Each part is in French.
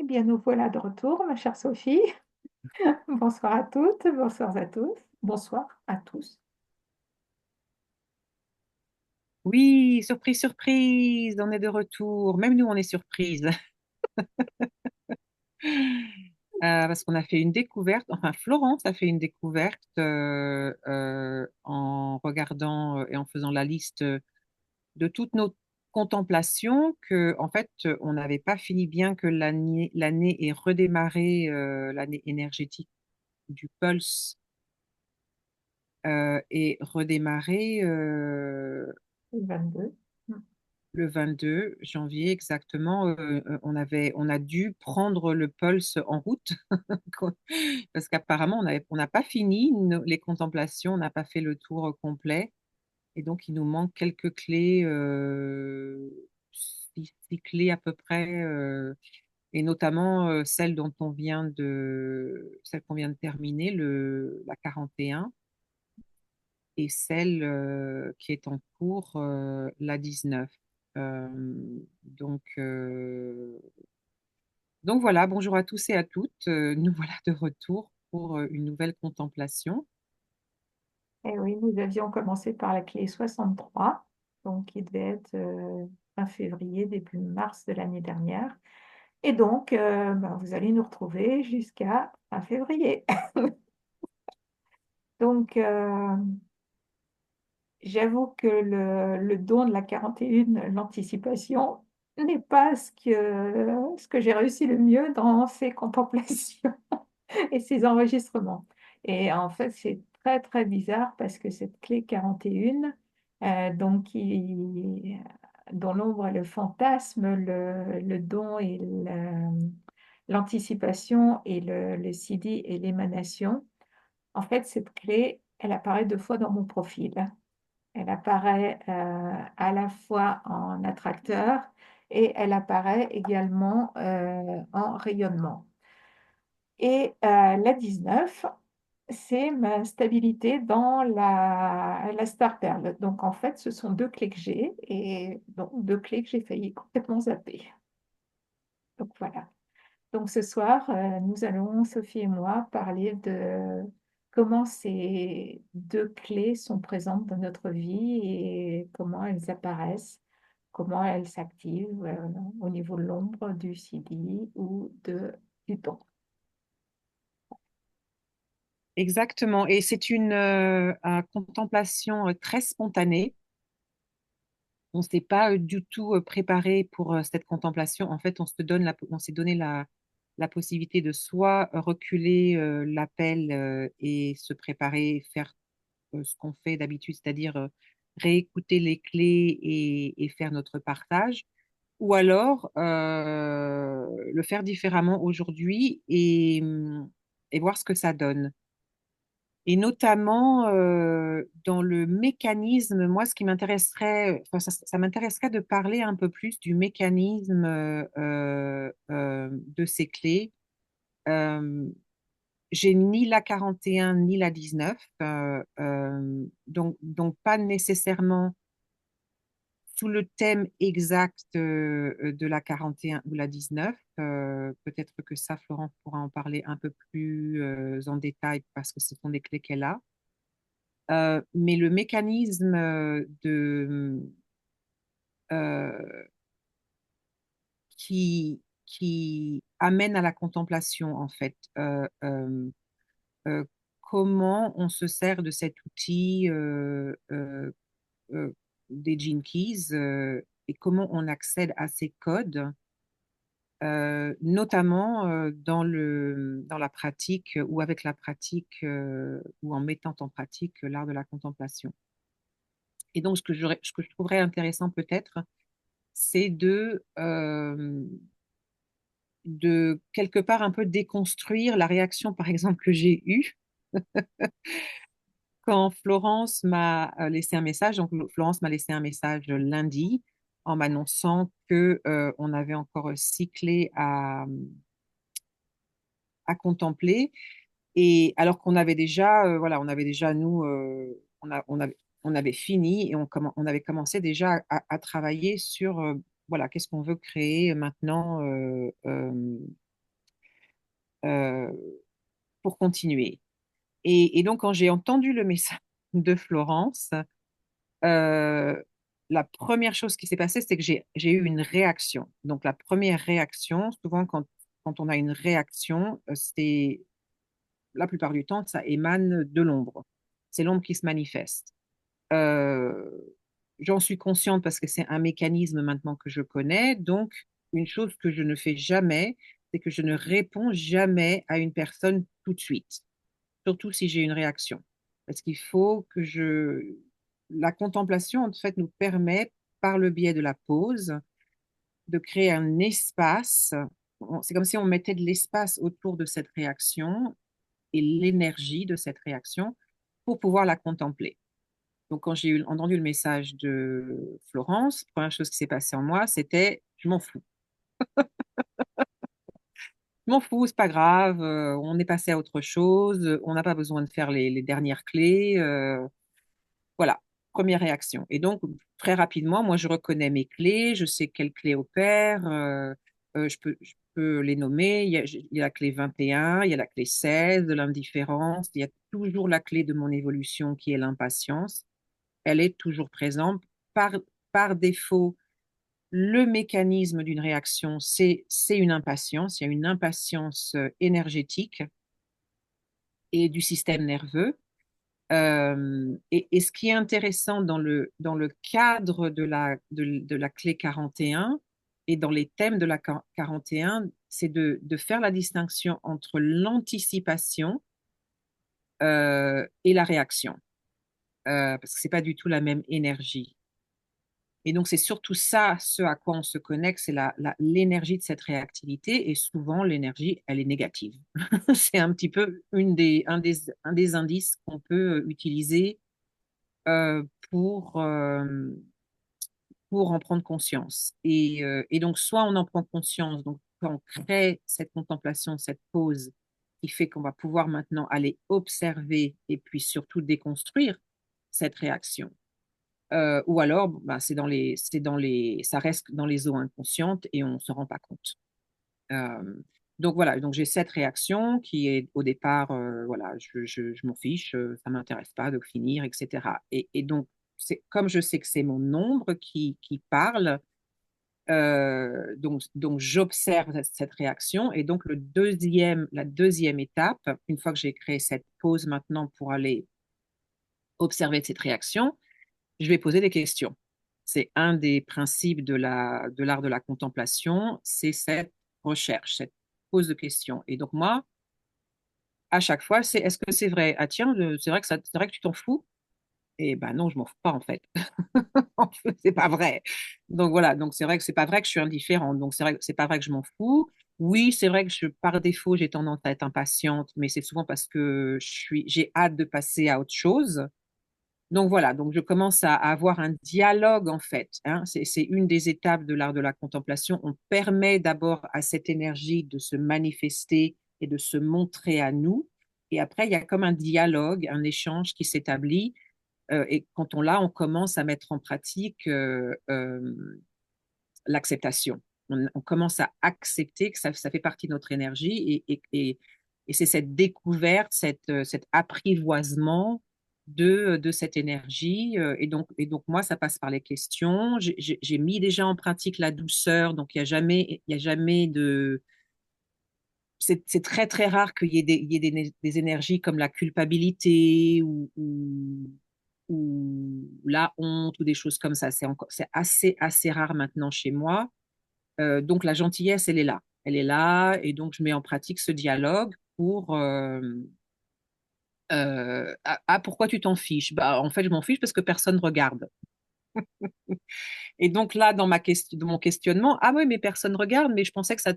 Eh bien, nous voilà de retour, ma chère Sophie. Bonsoir à toutes, bonsoir à tous. Bonsoir à tous. Oui, surprise, surprise, on est de retour. Même nous, on est surprise. Parce qu'on a fait une découverte, enfin Florence a fait une découverte en regardant et en faisant la liste de toutes nos contemplations que en fait on n'avait pas fini bien que l'année ait redémarré, l'année énergétique du pulse est redémarré Le 22. le 22 janvier exactement. On a dû prendre le pulse en route parce qu'apparemment on n'a pas fini les contemplations, on n'a pas fait le tour complet et donc il nous manque quelques clés, six clés à peu près, et notamment celle qu'on vient de terminer, la 41, et celle qui est en cours, la 19. Euh, donc, euh, donc voilà, bonjour à tous et à toutes. Nous voilà de retour pour une nouvelle contemplation. Et oui, nous avions commencé par la clé 63, donc qui devait être fin février, début mars de l'année dernière. Et donc, vous allez nous retrouver jusqu'à fin février. Donc, j'avoue que le don de la 41, l'anticipation, n'est pas ce que j'ai réussi le mieux dans ces contemplations et ces enregistrements. Et en fait, c'est très, très bizarre parce que cette clé 41, donc dont l'ombre est le fantasme, le don et l'anticipation et le CD et l'émanation, en fait, cette clé, elle apparaît deux fois dans mon profil. Elle apparaît à la fois en attracteur et elle apparaît également en rayonnement. Et la 19, c'est ma stabilité dans la star perle. Donc en fait, ce sont deux clés que j'ai et donc deux clés que j'ai failli complètement zapper. Donc voilà. Donc ce soir, nous allons, Sophie et moi, parler de comment ces deux clés sont présentes dans notre vie et comment elles apparaissent, comment elles s'activent au niveau de l'ombre, du CD ou du don. Exactement. Et c'est une contemplation très spontanée. On ne s'est pas du tout préparé pour cette contemplation. En fait, on s'est donné la possibilité de soit reculer l'appel et se préparer, faire ce qu'on fait d'habitude, c'est-à-dire réécouter les clés et faire notre partage, ou alors le faire différemment aujourd'hui et voir ce que ça donne. Et notamment dans le mécanisme, moi, ce qui m'intéresserait, enfin, ça m'intéresserait de parler un peu plus du mécanisme de ces clés. Euh, j'ai ni la 41 ni la 19, donc pas nécessairement sous le thème exact de la 41 ou la 19. Peut-être que ça, Florence pourra en parler un peu plus en détail parce que ce sont des clés qu'elle a. Mais le mécanisme euh, qui amène à la contemplation, en fait, euh, comment on se sert de cet outil euh, des Gene Keys et comment on accède à ces codes, notamment dans la pratique ou avec la pratique ou en mettant en pratique l'art de la contemplation. Et donc, ce que je trouverais intéressant peut-être, c'est de quelque part un peu déconstruire la réaction, par exemple, que j'ai eue quand Florence m'a laissé un message. Donc, Florence m'a laissé un message lundi en m'annonçant que on avait encore six clés à contempler. Et alors qu'on avait déjà, voilà, on avait déjà, nous, on avait fini et on avait commencé déjà à travailler sur, voilà, qu'est-ce qu'on veut créer maintenant euh, pour continuer. Et donc, quand j'ai entendu le message de Florence, euh, la première chose qui s'est passée, c'est que j'ai eu une réaction. Donc, la première réaction, souvent quand on a une réaction, c'est la plupart du temps, ça émane de l'ombre. C'est l'ombre qui se manifeste. Euh, J'en suis consciente parce que c'est un mécanisme maintenant que je connais. Donc, une chose que je ne fais jamais, c'est que je ne réponds jamais à une personne tout de suite, surtout si j'ai une réaction. Parce qu'il faut que je... La contemplation, en fait, nous permet, par le biais de la pause, de créer un espace. C'est comme si on mettait de l'espace autour de cette réaction et l'énergie de cette réaction pour pouvoir la contempler. Donc, quand j'ai entendu le message de Florence, la première chose qui s'est passée en moi, c'était je m'en fous. Je m'en fous, c'est pas grave, on est passé à autre chose, on n'a pas besoin de faire les dernières clés. Voilà, première réaction. Et donc, très rapidement, moi, je reconnais mes clés, je sais quelles clés opèrent, je peux les nommer. Il y a la clé 21, il y a la clé 16 de l'indifférence, il y a toujours la clé de mon évolution qui est l'impatience. Elle est toujours présente. Par, par défaut, le mécanisme d'une réaction, c'est une impatience. Il y a une impatience énergétique et du système nerveux. Et ce qui est intéressant dans le cadre de la clé 41 et dans les thèmes de la 41, c'est de faire la distinction entre l'anticipation et la réaction, parce que c'est pas du tout la même énergie. Et donc, c'est surtout ça, ce à quoi on se connecte, c'est l'énergie de cette réactivité. Et souvent, l'énergie, elle est négative. C'est un petit peu un des indices qu'on peut utiliser euh, pour, euh, pour en prendre conscience. Et donc, soit on en prend conscience, donc quand on crée cette contemplation, cette pause, qui fait qu'on va pouvoir maintenant aller observer et puis surtout déconstruire cette réaction. Ou alors, bah, ça reste dans les eaux inconscientes et on ne se rend pas compte. Euh, donc voilà, donc j'ai cette réaction qui est au départ, voilà, je m'en fiche, ça m'intéresse pas de finir, etc. Et donc, c'est comme je sais que c'est mon ombre qui parle, donc j'observe cette réaction. Et donc la deuxième étape, une fois que j'ai créé cette pause maintenant pour aller observer cette réaction, je vais poser des questions. C'est un des principes de l'art de la contemplation, c'est cette recherche, cette pose de questions. Et donc moi, à chaque fois, c'est est-ce que c'est vrai? Ah tiens, c'est vrai que c'est vrai que tu t'en fous? Et ben non, je m'en fous pas en fait. C'est pas vrai. Donc voilà, donc c'est vrai que c'est pas vrai que je suis indifférente. Donc c'est vrai que c'est pas vrai que je m'en fous. Oui, c'est vrai que par défaut, j'ai tendance à être impatiente, mais c'est souvent parce que j'ai hâte de passer à autre chose. Donc voilà, donc je commence à avoir un dialogue en fait, hein. C'est une des étapes de l'art de la contemplation. On permet d'abord à cette énergie de se manifester et de se montrer à nous. Et après, il y a comme un dialogue, un échange qui s'établit. Et quand on l'a, on commence à mettre en pratique l'acceptation. On commence à accepter que ça fait partie de notre énergie et c'est cette découverte, cet apprivoisement de cette énergie. Et donc, moi, ça passe par les questions. J'ai mis déjà en pratique la douceur, donc il y a jamais de... C'est très, très rare qu'il y ait des énergies comme la culpabilité ou la honte ou des choses comme ça. C'est assez rare maintenant chez moi. Donc la gentillesse, elle est là. Elle est là et donc je mets en pratique ce dialogue pour pourquoi tu t'en fiches? Bah en fait je m'en fiche parce que personne ne regarde. Et donc là dans mon questionnement, ah oui mais personne regarde, mais je pensais que ça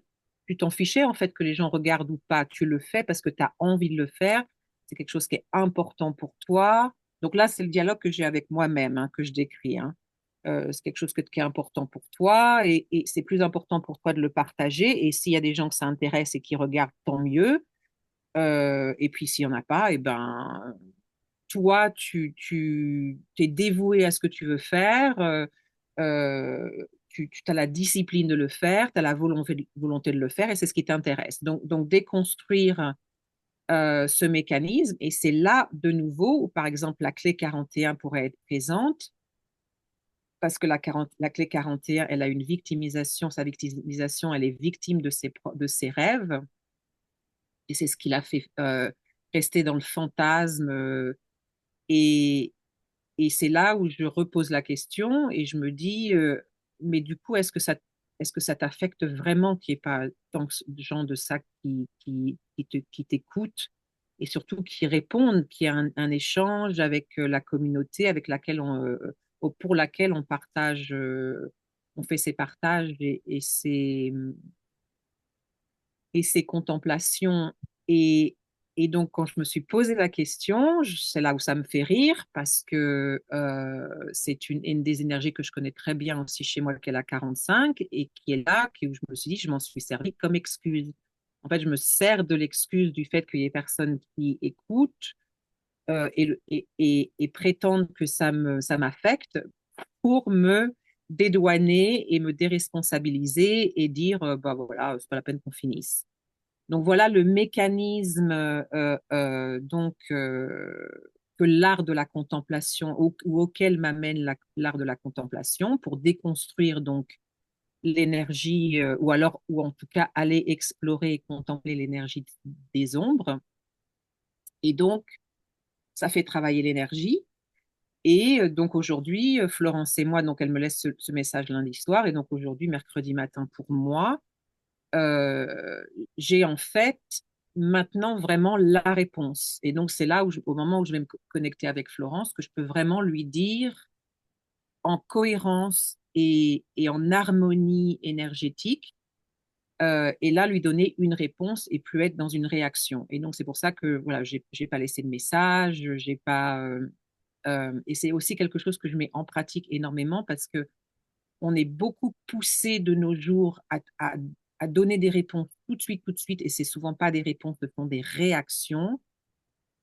tu t'en fichais en fait que les gens regardent ou pas. Tu le fais parce que tu as envie de le faire. C'est quelque chose qui est important pour toi. Donc là c'est le dialogue que j'ai avec moi-même hein, que je décris. Hein. C'est quelque chose qui est important pour toi et c'est plus important pour toi de le partager. Et s'il y a des gens que ça intéresse et qui regardent, tant mieux. Et puis s'il n'y en a pas, et ben toi, tu t'es dévoué à ce que tu veux faire. Euh, tu as la discipline de le faire, tu as la volonté de le faire et c'est ce qui t'intéresse. Donc déconstruire ce mécanisme et c'est là de nouveau où par exemple la clé 41 pourrait être présente parce que la clé 41, elle a une victimisation, sa victimisation, elle est victime de ses rêves et c'est ce qui l'a fait rester dans le fantasme et, et c'est là où je repose la question et je me dis, mais du coup, est-ce que ça t'affecte vraiment qu'il n'y ait pas tant de gens de ça qui t'écoutent et surtout qui répondent, qu'il y ait un échange avec la communauté avec laquelle pour laquelle on partage, on fait ces partages et ces contemplations. Et, et donc, quand je me suis posé la question, c'est là où ça me fait rire parce que c'est une des énergies que je connais très bien aussi chez moi, qu'elle a 45 et qui est là, où je me suis dit, je m'en suis servi comme excuse. En fait, je me sers de l'excuse du fait qu'il y ait personne qui écoute et prétendent que ça m'affecte pour me dédouaner et me déresponsabiliser et dire, bah voilà, c'est pas la peine qu'on finisse. Donc voilà le mécanisme que l'art de la contemplation ou auquel m'amène l'art de la contemplation pour déconstruire donc l'énergie ou en tout cas aller explorer et contempler l'énergie des ombres. Et donc ça fait travailler l'énergie. Et donc aujourd'hui, Florence et moi, donc elle me laisse ce message lundi soir et donc aujourd'hui, mercredi matin pour moi, euh, j'ai en fait maintenant vraiment la réponse. Et donc, c'est là où, au moment où je vais me connecter avec Florence, que je peux vraiment lui dire en cohérence et en harmonie énergétique, et là, lui donner une réponse et plus être dans une réaction. Et donc, c'est pour ça que voilà, j'ai pas laissé de message, j'ai pas. Et c'est aussi quelque chose que je mets en pratique énormément parce que on est beaucoup poussé de nos jours à donner des réponses tout de suite, et c'est souvent pas des réponses, ce sont des réactions.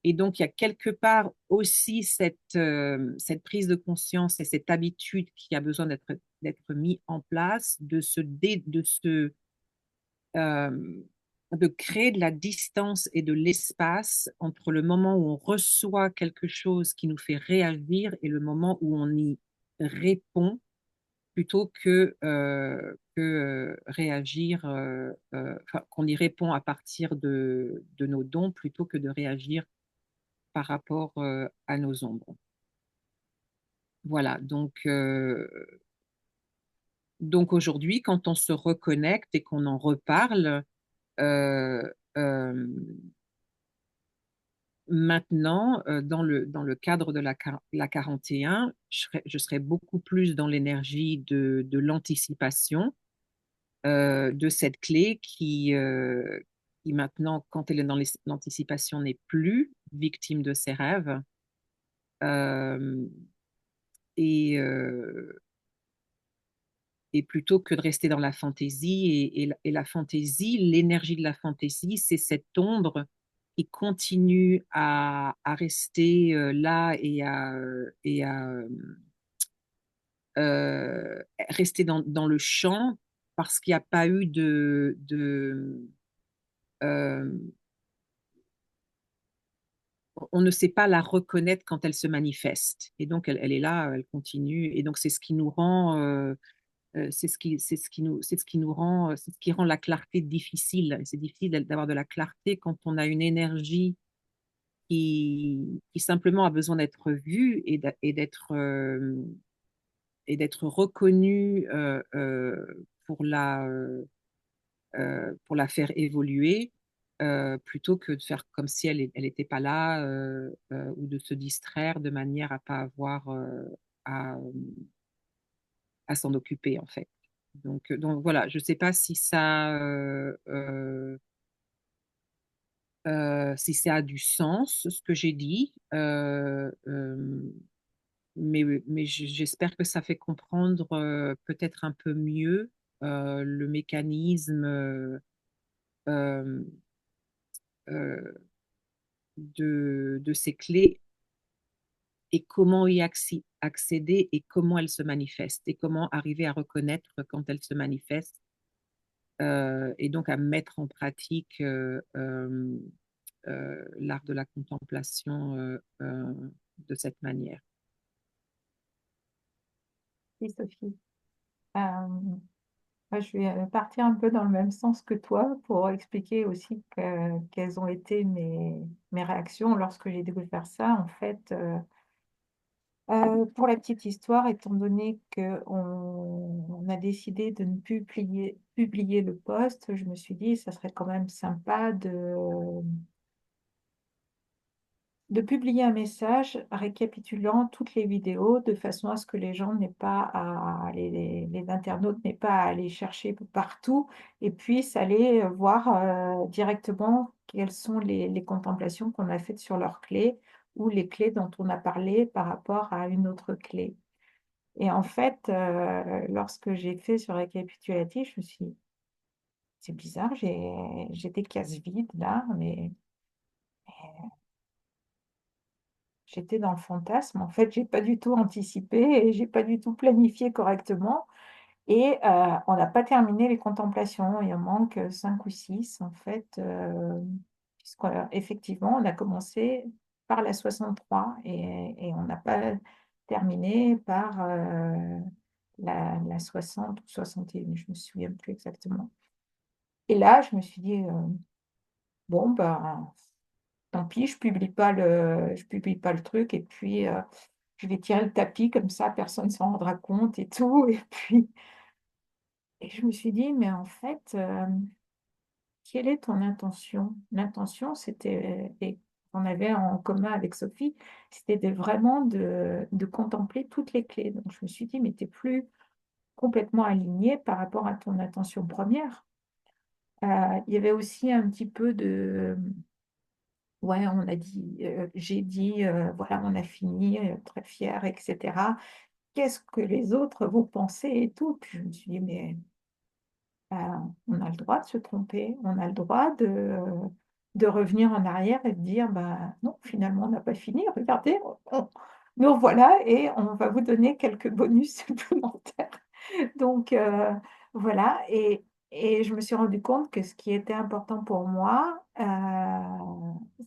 Et donc, il y a quelque part aussi cette prise de conscience et cette habitude qui a besoin d'être mis en place, euh, de créer de la distance et de l'espace entre le moment où on reçoit quelque chose qui nous fait réagir et le moment où on y répond plutôt que réagir, enfin, qu'on y répond à partir de nos dons plutôt que de réagir par rapport à nos ombres. Voilà, donc aujourd'hui, quand on se reconnecte et qu'on en reparle, euh, euh, maintenant, dans le cadre de la 41, je serais beaucoup plus dans l'énergie de l'anticipation de cette clé qui maintenant, quand elle est dans l'anticipation, n'est plus victime de ses rêves. Euh, et, euh, et plutôt que de rester dans la fantaisie, et la fantaisie, l'énergie de la fantaisie, c'est cette ombre qui continue à rester là et à rester dans le champ parce qu'il n'y a pas eu euh, on ne sait pas la reconnaître quand elle se manifeste. Et donc, elle est là, elle continue. Et donc, c'est ce qui nous rend, c'est ce qui nous rend, c'est ce qui rend la clarté difficile. C'est difficile d'avoir de la clarté quand on a une énergie qui simplement a besoin d'être vue et d'être reconnue pour la faire évoluer, plutôt que de faire comme si elle n'était pas là, ou de se distraire de manière à pas avoir à, à s'en occuper en fait. Donc voilà, je ne sais pas si ça a du sens ce que j'ai dit, mais j'espère que ça fait comprendre peut-être un peu mieux le mécanisme euh, euh, de ces clés et comment y accéder et comment elle se manifeste et comment arriver à reconnaître quand elle se manifeste et donc à mettre en pratique l'art de la contemplation de cette manière. Oui, Sophie. Euh, Moi, je vais partir un peu dans le même sens que toi pour expliquer aussi quelles ont été mes réactions lorsque j'ai découvert ça. En fait, pour la petite histoire, étant donné qu'on a décidé de ne plus publier le post, je me suis dit, ça serait quand même sympa de publier un message récapitulant toutes les vidéos de façon à ce que les gens n'aient pas à, les internautes n'aient pas à aller chercher partout et puissent aller voir directement quelles sont les contemplations qu'on a faites sur leurs clés ou les clés dont on a parlé par rapport à une autre clé. Et en fait, lorsque j'ai fait ce récapitulatif, je me suis dit, c'est bizarre, j'ai des cases vides là, mais j'étais dans le fantasme. En fait, j'ai pas du tout anticipé et j'ai pas du tout planifié correctement. Et on n'a pas terminé les contemplations. Il en manque 5 ou 6 en fait, puisqu'effectivement, on a commencé par la 63 et on n'a pas terminé par la 60 ou 61. Je me souviens plus exactement. Et là, je me suis dit, bon, ben, tant pis, je publie pas le truc et puis je vais tirer le tapis comme ça, personne ne s'en rendra compte et tout. Et puis, et je me suis dit, mais en fait, quelle est ton intention? L'intention, c'était, et on avait en commun avec Sophie, c'était vraiment de contempler toutes les clés. Donc je me suis dit, mais tu n'es plus complètement aligné par rapport à ton intention première. Il y avait aussi un petit peu de, ouais, on a dit, j'ai dit, voilà, on a fini, très fière, etc. Qu'est-ce que les autres vont penser et tout. Puis je me suis dit, mais euh, on a le droit de se tromper, on a le droit de revenir en arrière et de dire, bah, non, finalement, on n'a pas fini, regardez, nous voilà et on va vous donner quelques bonus supplémentaires. Donc, voilà, et je me suis rendu compte que ce qui était important pour moi,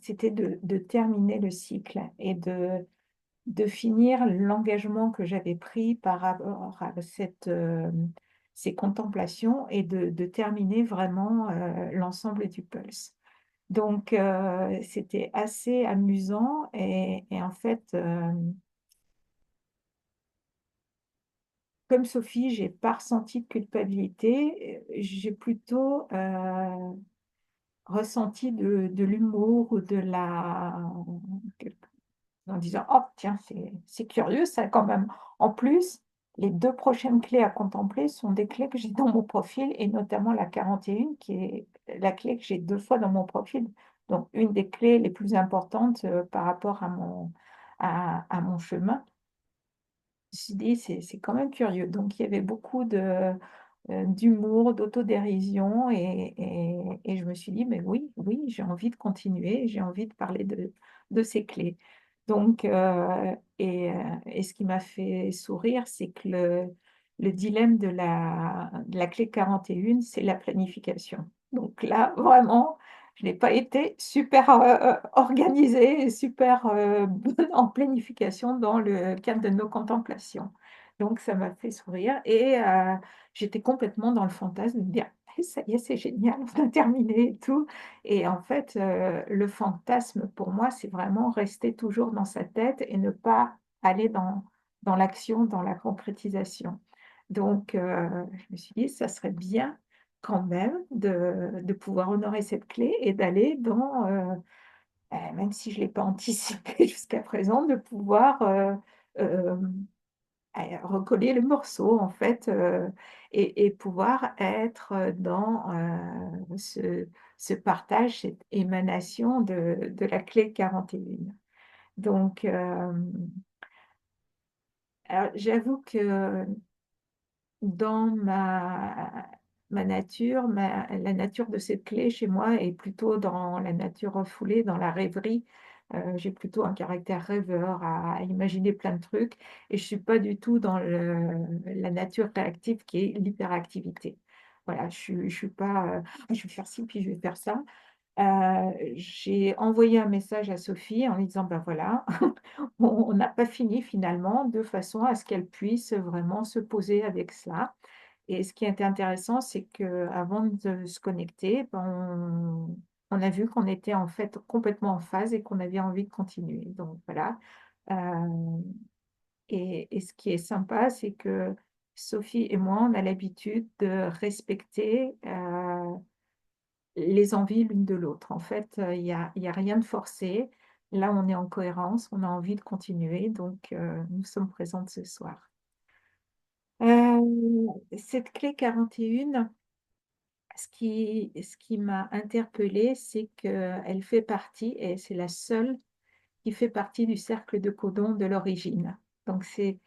c'était de terminer le cycle et de finir l'engagement que j'avais pris par rapport à ces contemplations et de terminer vraiment l'ensemble du Pulse. Donc, c'était assez amusant et en fait, comme Sophie, j'ai pas ressenti de culpabilité, j'ai plutôt ressenti de l'humour ou de la en disant, oh, tiens, c'est curieux ça quand même. En plus, les 2 prochaines clés à contempler sont des clés que j'ai dans mon profil, et notamment la 41, qui est la clé que j'ai 2 fois dans mon profil. Donc, une des clés les plus importantes par rapport à mon chemin. Je me suis dit, c'est quand même curieux. Donc, il y avait beaucoup d'humour, d'autodérision, et je me suis dit, mais oui, oui, j'ai envie de continuer, j'ai envie de parler de ces clés. Donc, et ce qui m'a fait sourire, c'est que le dilemme de la clé 41, c'est la planification. Donc là, vraiment, je n'ai pas été super organisée et super bonne en planification dans le cadre de nos contemplations. Donc, ça m'a fait sourire et j'étais complètement dans le fantasme de me dire, eh, ça y est, c'est génial, on a terminé et tout. Et en fait, le fantasme, pour moi, c'est vraiment rester toujours dans sa tête et ne pas aller dans l'action, dans la concrétisation. Donc, je me suis dit, ça serait bien quand même de pouvoir honorer cette clé et d'aller dans, même si je ne l'ai pas anticipé jusqu'à présent, de pouvoir euh, recoller le morceau en fait et pouvoir être dans ce partage, cette émanation de la clé 41. Donc, alors, j'avoue que dans ma nature, la nature de cette clé chez moi est plutôt dans la nature refoulée, dans la rêverie. J'ai plutôt un caractère rêveur à imaginer plein de trucs et je suis pas du tout dans la nature réactive qui est l'hyperactivité. Voilà, je suis pas, je vais faire ci, puis je vais faire ça. J'ai envoyé un message à Sophie en lui disant: «Ben voilà, on n'a pas fini finalement», de façon à ce qu'elle puisse vraiment se poser avec cela. Et ce qui était intéressant, c'est qu'avant de se connecter, ben, on a vu qu'on était en fait complètement en phase et qu'on avait envie de continuer. Donc voilà, heu et ce qui est sympa, c'est que Sophie et moi, on a l'habitude de respecter, les envies l'une de l'autre. En fait, il y a rien de forcé. Là, on est en cohérence, on a envie de continuer, donc nous sommes présentes ce soir. Cette clé 41, ce qui m'a interpellée, c'est qu'elle fait partie et c'est la seule qui fait partie du cercle de codon de l'origine. Donc c'est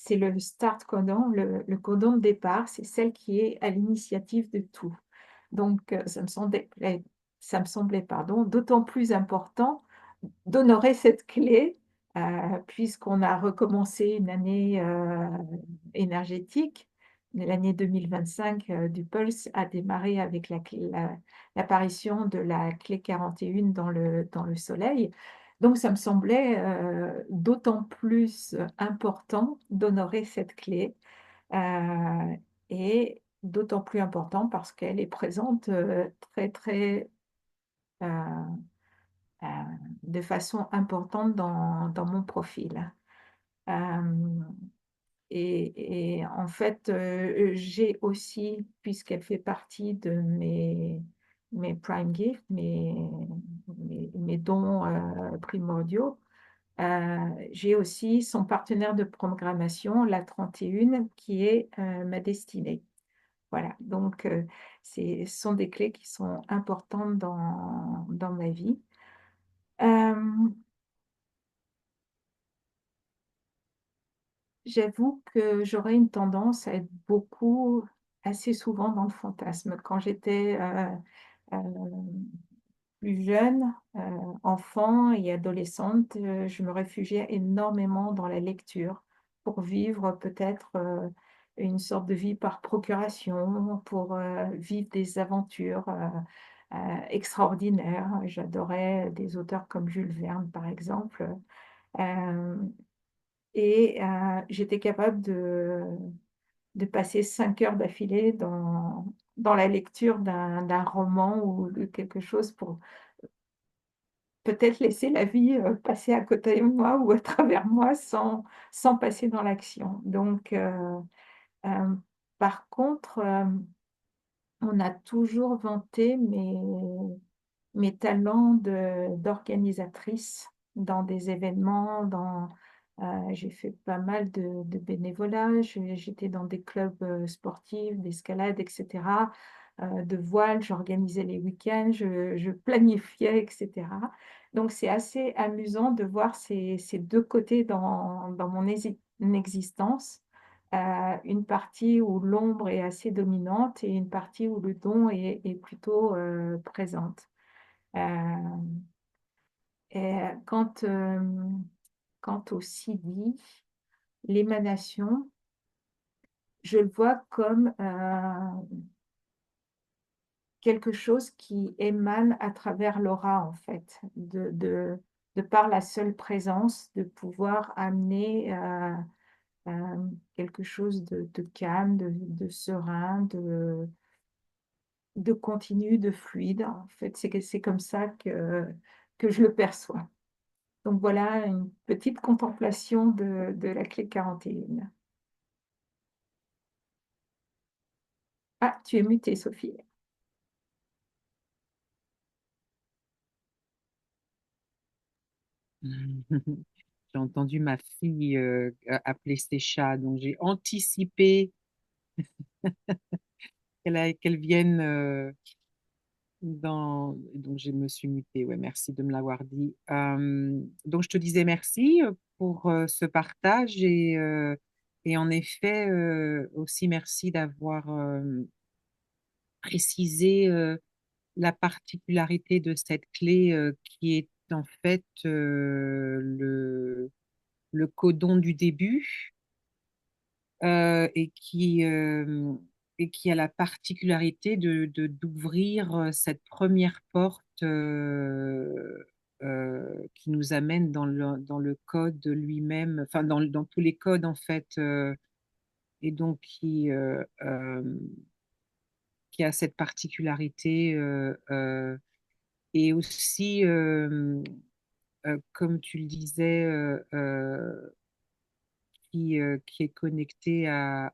le start codon, le codon de départ, c'est celle qui est à l'initiative de tout. Donc ça me semblait, pardon, d'autant plus important d'honorer cette clé, puisqu'on a recommencé une année, énergétique. L'année 2025, du Pulse a démarré avec l'apparition de la clé 41 dans le soleil. Donc ça me semblait, d'autant plus important d'honorer cette clé, heu et d'autant plus important parce qu'elle est présente, très, très, heu heu, de façon importante dans mon profil. Hem et en fait, j'ai aussi, puisqu'elle fait partie de mes prime gifts, mes dons, primordiaux, j'ai aussi son partenaire de programmation, la 31, qui est, ma destinée. Voilà, donc ce sont des clés qui sont importantes dans ma vie. Hem, J'avoue que j'aurais une tendance à être beaucoup assez souvent dans le fantasme. Quand j'étais, hem, plus jeune, enfant et adolescente, je me réfugiais énormément dans la lecture pour vivre peut-être, une sorte de vie par procuration, pour, vivre des aventures, extraordinaires. J'adorais des auteurs comme Jules Verne, par exemple, hem et j'étais capable de passer 5 heures d'affilée dans la lecture d'un roman ou de quelque chose pour peut-être laisser la vie, passer à côté de moi ou à travers moi sans passer dans l'action. Donc hem, par contre, on a toujours vanté mes talents d'organisatrice dans des événements, j'ai fait pas mal de bénévolat, j'étais dans des clubs, sportifs, d'escalade et cetera, de voile, j'organisais les week-ends, je planifiais et cetera. Donc c'est assez amusant de voir ces 2 côtés dans mon existence, une partie où l'ombre est assez dominante et une partie où le don est plutôt, présente. Hem et quant au sidi, l'émanation, je le vois comme, quelque chose qui émane à travers l'aura, en fait, de par la seule présence, de pouvoir amener, quelque chose de calme, de serein, de continu, de fluide. En fait, c'est comme ça que je le perçois. Donc voilà une petite contemplation de la clé 41. Ah, tu es mutée, Sophie. J'ai entendu ma fille appeler ses chats, donc j'ai anticipé qu'elle vienne Donc je me suis mutée. Ouais, merci de me l'avoir dit. Donc je te disais merci pour ce partage et en effet aussi merci d'avoir précisé la particularité de cette clé qui est en fait le codon du début euh, et qui, euh, et qui a la particularité d'ouvrir cette première porte qui nous amène dans le code lui-même, enfin dans tous les codes en fait, et donc qui a cette particularité et aussi, comme tu le disais, qui est connecté à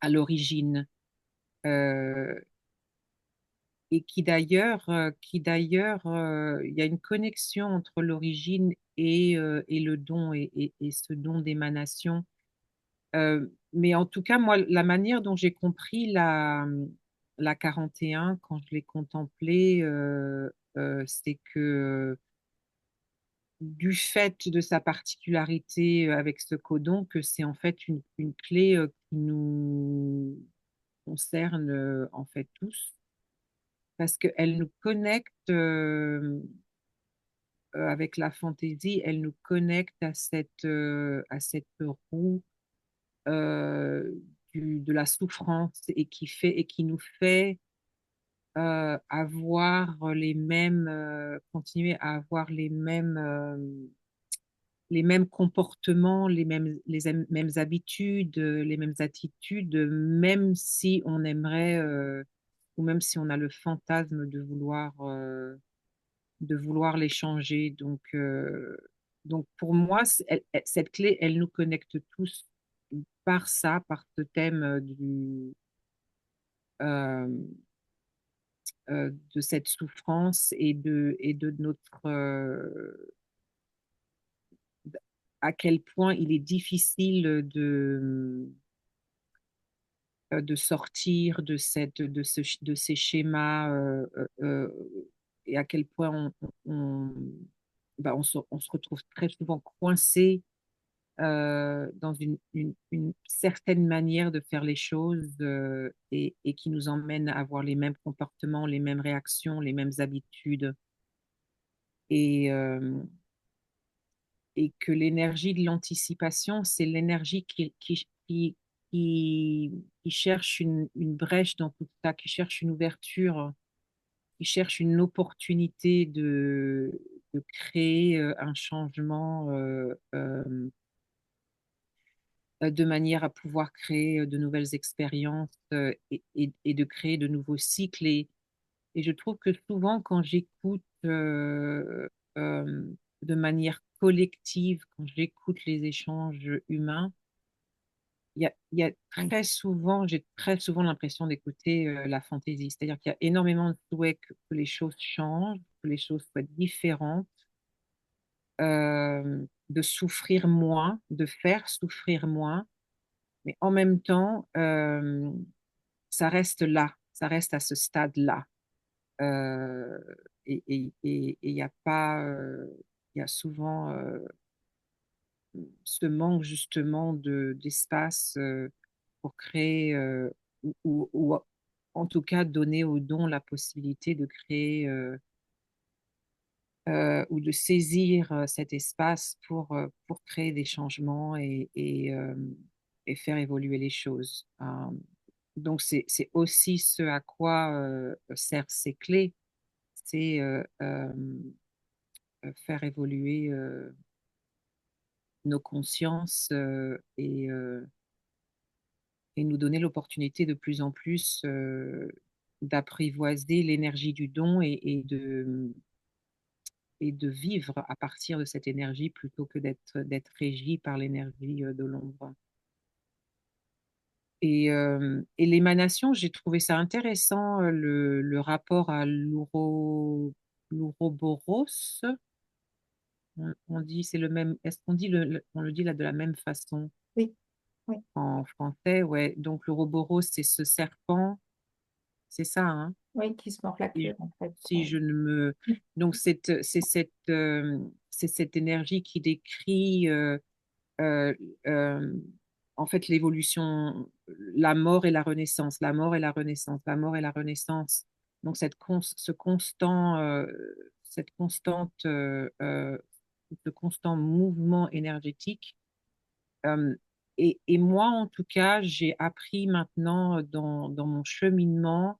l'origine euh, et il y a une connexion entre l'origine et le don et ce don d'émanation. Mais en tout cas, moi, la manière dont j'ai compris la 41 quand je l'ai contemplée, c'est que du fait de sa particularité avec ce codon, que c'est en fait une clé qui nous concerne en fait tous, parce qu'elle nous connecte avec la fantaisie, elle nous connecte à cette roue euh, de la souffrance et et qui nous fait avoir continuer à avoir les mêmes comportements, mêmes habitudes, les mêmes attitudes, même si on aimerait, ou même si on a le fantasme de vouloir les changer. Donc pour moi, cette clé, elle nous connecte tous par ça, par ce thème euh, de cette souffrance et de notre, à quel point il est difficile de sortir de ces schémas et à quel point on se retrouve très souvent coincé dans une certaine manière de faire les choses et qui nous emmène à avoir les mêmes comportements, les mêmes réactions, les mêmes habitudes. Et, euh, et que l'énergie de l'anticipation, c'est l'énergie qui cherche une brèche dans tout ça, qui cherche une ouverture, qui cherche une opportunité de créer un changement de manière à pouvoir créer de nouvelles expériences et de créer de nouveaux cycles. Et je trouve que souvent, quand j'écoute euh, de manière collective, quand j'écoute les échanges humains, il y a très souvent, j'ai très souvent l'impression d'écouter la fantaisie. C'est-à-dire qu'il y a énormément de souhaits que les choses changent, que les choses soient différentes, de souffrir moins, de faire souffrir moins, mais en même temps, ça reste là, ça reste à ce stade-là. Euh, et il n'y a pas, il y a souvent ce manque justement d'espace pour créer ou en tout cas donner aux dons la possibilité de créer ou de saisir cet espace pour créer des changements et faire évoluer les choses. Donc c'est aussi ce à quoi servent ces clés, c'est faire évoluer nos consciences et nous donner l'opportunité de plus en plus d'apprivoiser l'énergie du don et de vivre à partir de cette énergie plutôt que d'être régi par l'énergie de l'ombre. Et l'émanation, j'ai trouvé ça intéressant, le rapport à l'ouroboros. On dit, c'est le même, est-ce qu'on dit on le dit là de la même façon Oui, oui, en français? Ouais. Donc l'ouroboros, c'est ce serpent, c'est ça, hein? oui, qui se mord la Si, queue, en fait. si je ne me, donc c'est cette énergie qui décrit euh, euh, en fait l'évolution, la mort et la renaissance, la mort et la renaissance, la mort et la renaissance. Donc ce constant, cette constante, ce constant mouvement énergétique. Euh, et moi, en tout cas, j'ai appris maintenant dans mon cheminement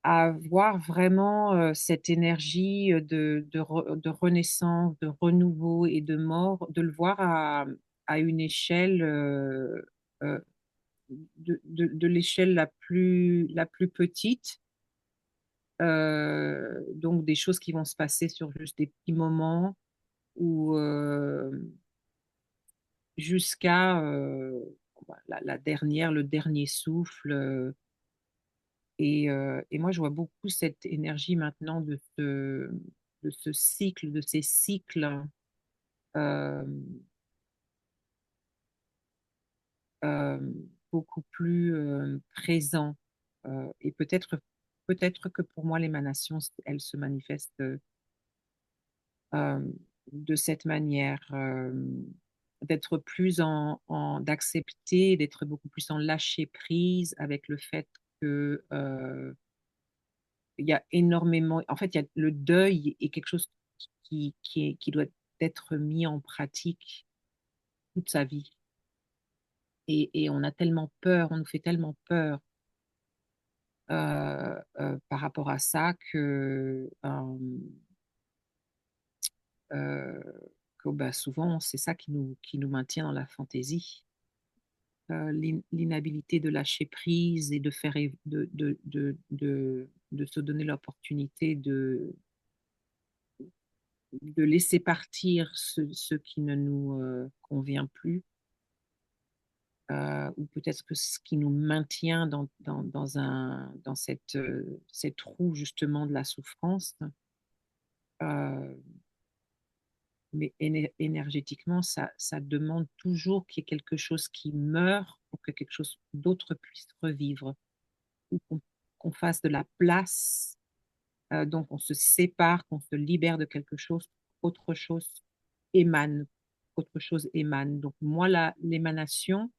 à voir vraiment cette énergie de renaissance, de renouveau et de mort, de le voir à une échelle, euh, de l'échelle la plus petite. Donc des choses qui vont se passer sur juste des petits moments ou jusqu'à la dernière, le dernier souffle. Et moi, je vois beaucoup cette énergie maintenant de ce cycle, de ces cycles euh, euh, beaucoup plus présents. Et peut-être que pour moi, l'émanation, elle se manifeste euh, de cette manière, d'être plus d'accepter, d'être beaucoup plus en lâcher prise avec le fait que il y a énormément, en fait, il y a le deuil est quelque chose qui doit être mis en pratique toute sa vie. Et on a tellement peur, on nous fait tellement peur par rapport à ça euh, que bah, souvent c'est ça qui nous maintient dans la fantaisie. L'inhabilité de lâcher prise et de faire de se donner l'opportunité de laisser partir ce qui ne nous convient plus, ou peut-être que ce qui nous maintient dans cette roue justement de la souffrance. Euh, mais énergétiquement, ça demande toujours qu'il y ait quelque chose qui meurt pour que quelque chose d'autre puisse revivre, ou qu'on fasse de la place, donc on se sépare, qu'on se libère de quelque chose, autre chose émane, autre chose émane. Donc moi, l'émanation,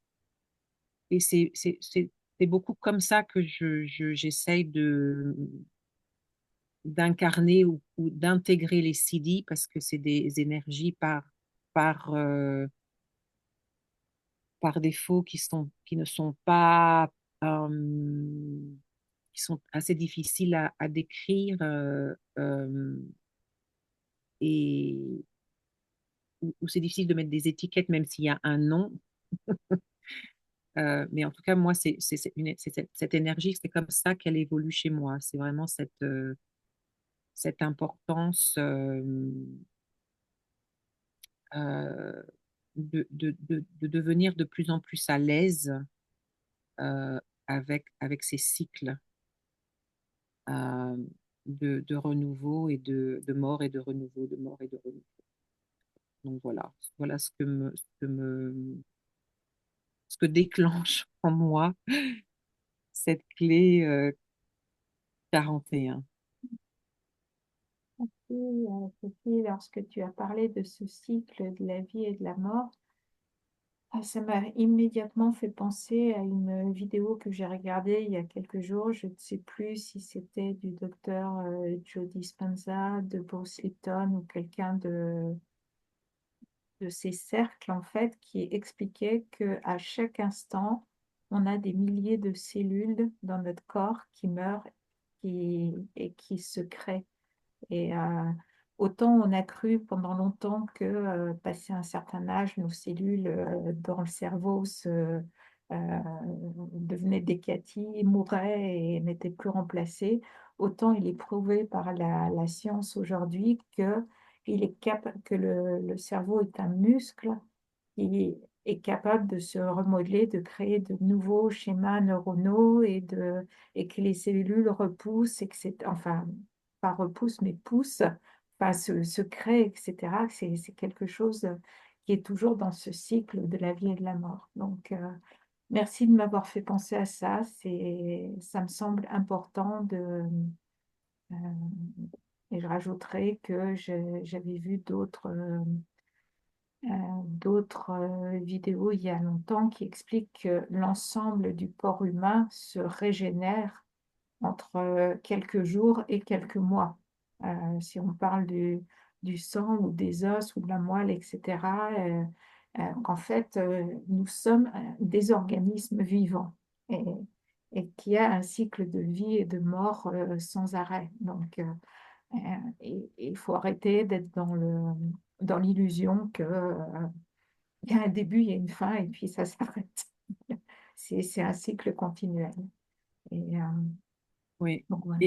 et c'est beaucoup comme ça que j'essaye d'incarner ou d'intégrer les siddhis parce que c'est des énergies par, euh, par défaut qui ne sont pas, qui sont assez difficiles à décrire et où c'est difficile de mettre des étiquettes même s'il y a un nom. Mais en tout cas, moi, cette énergie, c'est comme ça qu'elle évolue chez moi. C'est vraiment cette importance euh, de devenir de plus en plus à l'aise avec ces cycles euh, de renouveau et de mort et de renouveau, de mort et de renouveau. Donc voilà ce que déclenche en moi cette clé 41. Et, Sophie, lorsque tu as parlé de ce cycle de la vie et de la mort, ça m'a immédiatement fait penser à une vidéo que j'ai regardée il y a quelques jours. Je ne sais plus si c'était du docteur Joe Dispenza, de Bruce Lipton ou quelqu'un de ces cercles, en fait, qui expliquait qu'à chaque instant, on a des milliers de cellules dans notre corps qui meurent et qui se créent. Et autant on a cru pendant longtemps que passé un certain âge, nos cellules dans le cerveau devenaient décaties, mouraient et n'étaient plus remplacées, autant il est prouvé par la science aujourd'hui que le cerveau est un muscle qui est capable de se remodeler, de créer de nouveaux schémas neuronaux et que les cellules repoussent, etc. Enfin, pas repoussent, mais poussent, enfin, se créent, etc. C'est quelque chose qui est toujours dans ce cycle de la vie et de la mort. Donc, merci de m'avoir fait penser à ça. Ça me semble important euh, et je rajouterai que j'avais vu d'autres vidéos il y a longtemps qui expliquent que l'ensemble du corps humain se régénère entre quelques jours et quelques mois. Si on parle du sang ou des os ou de la moelle, etc., qu'en fait, nous sommes des organismes vivants et, et qui a un cycle de vie et de mort sans arrêt. Donc, il faut arrêter d'être dans l'illusion que, il y a un début, il y a une fin et puis ça s'arrête. C'est un cycle continuel. Et, Oui. donc voilà.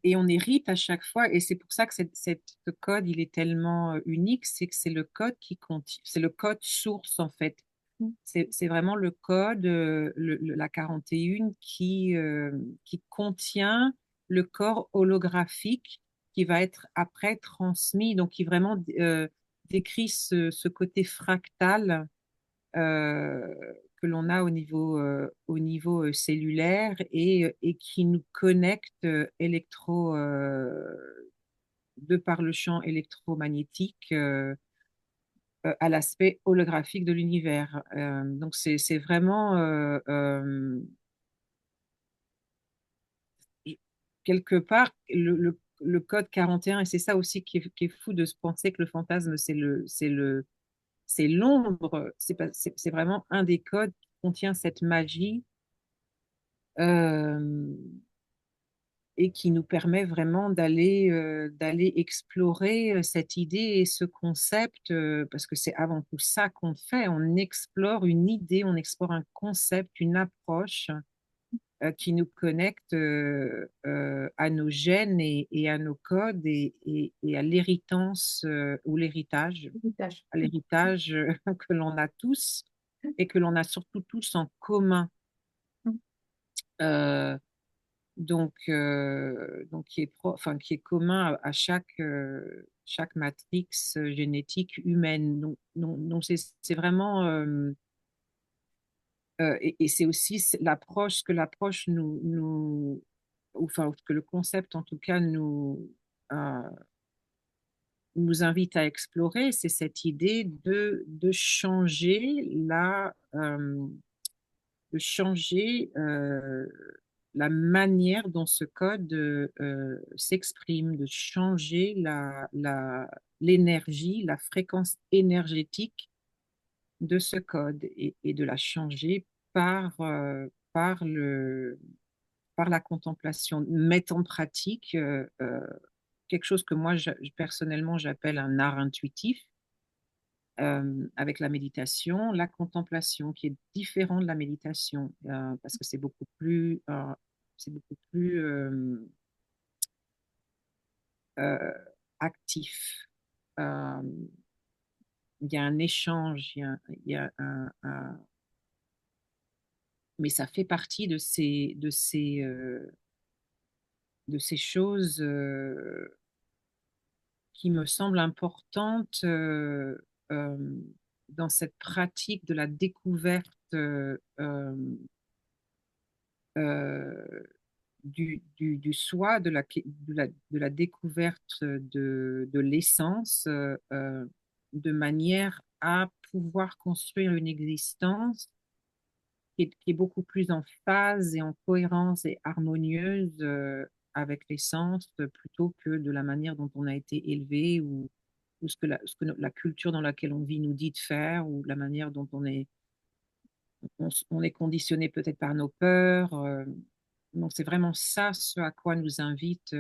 Et on hérite à chaque fois, et c'est pour ça que ce code, il est tellement unique, c'est que c'est le code qui contient, c'est le code source en fait. C'est vraiment le code, la 41, qui contient le corps holographique qui va être après transmis, donc qui vraiment décrit ce côté fractal euh, que l'on a au niveau cellulaire et qui nous connecte de par le champ électromagnétique à l'aspect holographique de l'univers. Donc c'est vraiment quelque part le code 41, et c'est ça aussi qui est fou de se penser que le fantasme, c'est l'ombre, c'est vraiment un des codes qui contient cette magie euh, et qui nous permet vraiment d'aller explorer cette idée et ce concept, parce que c'est avant tout ça qu'on fait. On explore une idée, on explore un concept, une approche qui nous connecte à nos gènes et à nos codes et à l'héritance ou l'héritage, Héritage. à l'héritage que l'on a tous et que l'on a surtout tous en commun. Euh, donc qui est commun à chaque matrix génétique humaine. Donc c'est vraiment, et c'est aussi l'approche que l'approche enfin, que le concept en tout cas euh, nous invite à explorer, c'est cette idée de changer de changer la manière dont ce code s'exprime, de changer l'énergie, la fréquence énergétique de ce code et de la changer par par la contemplation, mettre en pratique quelque chose que moi, personnellement, j'appelle un art intuitif avec la méditation, la contemplation, qui est différent de la méditation, parce que c'est beaucoup plus euh, actif. Euh, il y a un échange, il y a mais ça fait partie de ces choses qui me semblent importantes euh, dans cette pratique de la découverte euh, du soi, de la découverte de l'essence, de manière à pouvoir construire une existence qui est beaucoup plus en phase et en cohérence et harmonieuse avec l'essence plutôt que de la manière dont on a été élevé ou ce que la culture dans laquelle on vit nous dit de faire ou la manière dont on est conditionné peut-être par nos peurs. Donc c'est vraiment ça ce à quoi nous invite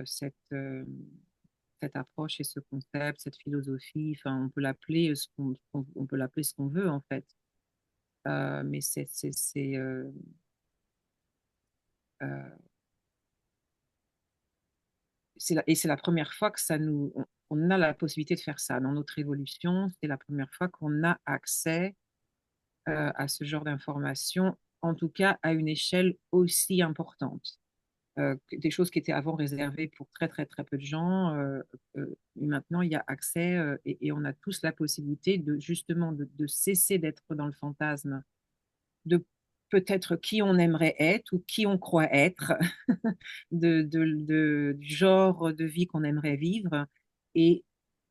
cette approche et ce concept, cette philosophie. Enfin, on peut l'appeler on peut l'appeler ce qu'on veut en fait. Mais euh, et c'est la première fois que on a la possibilité de faire ça. Dans notre évolution, c'est la première fois qu'on a accès à ce genre d'informations, en tout cas à une échelle aussi importante. Des choses qui étaient avant réservées pour très très très peu de gens. Maintenant, il y a accès et on a tous la possibilité de justement de cesser d'être dans le fantasme, de peut-être qui on aimerait être ou qui on croit être, du genre de vie qu'on aimerait vivre et,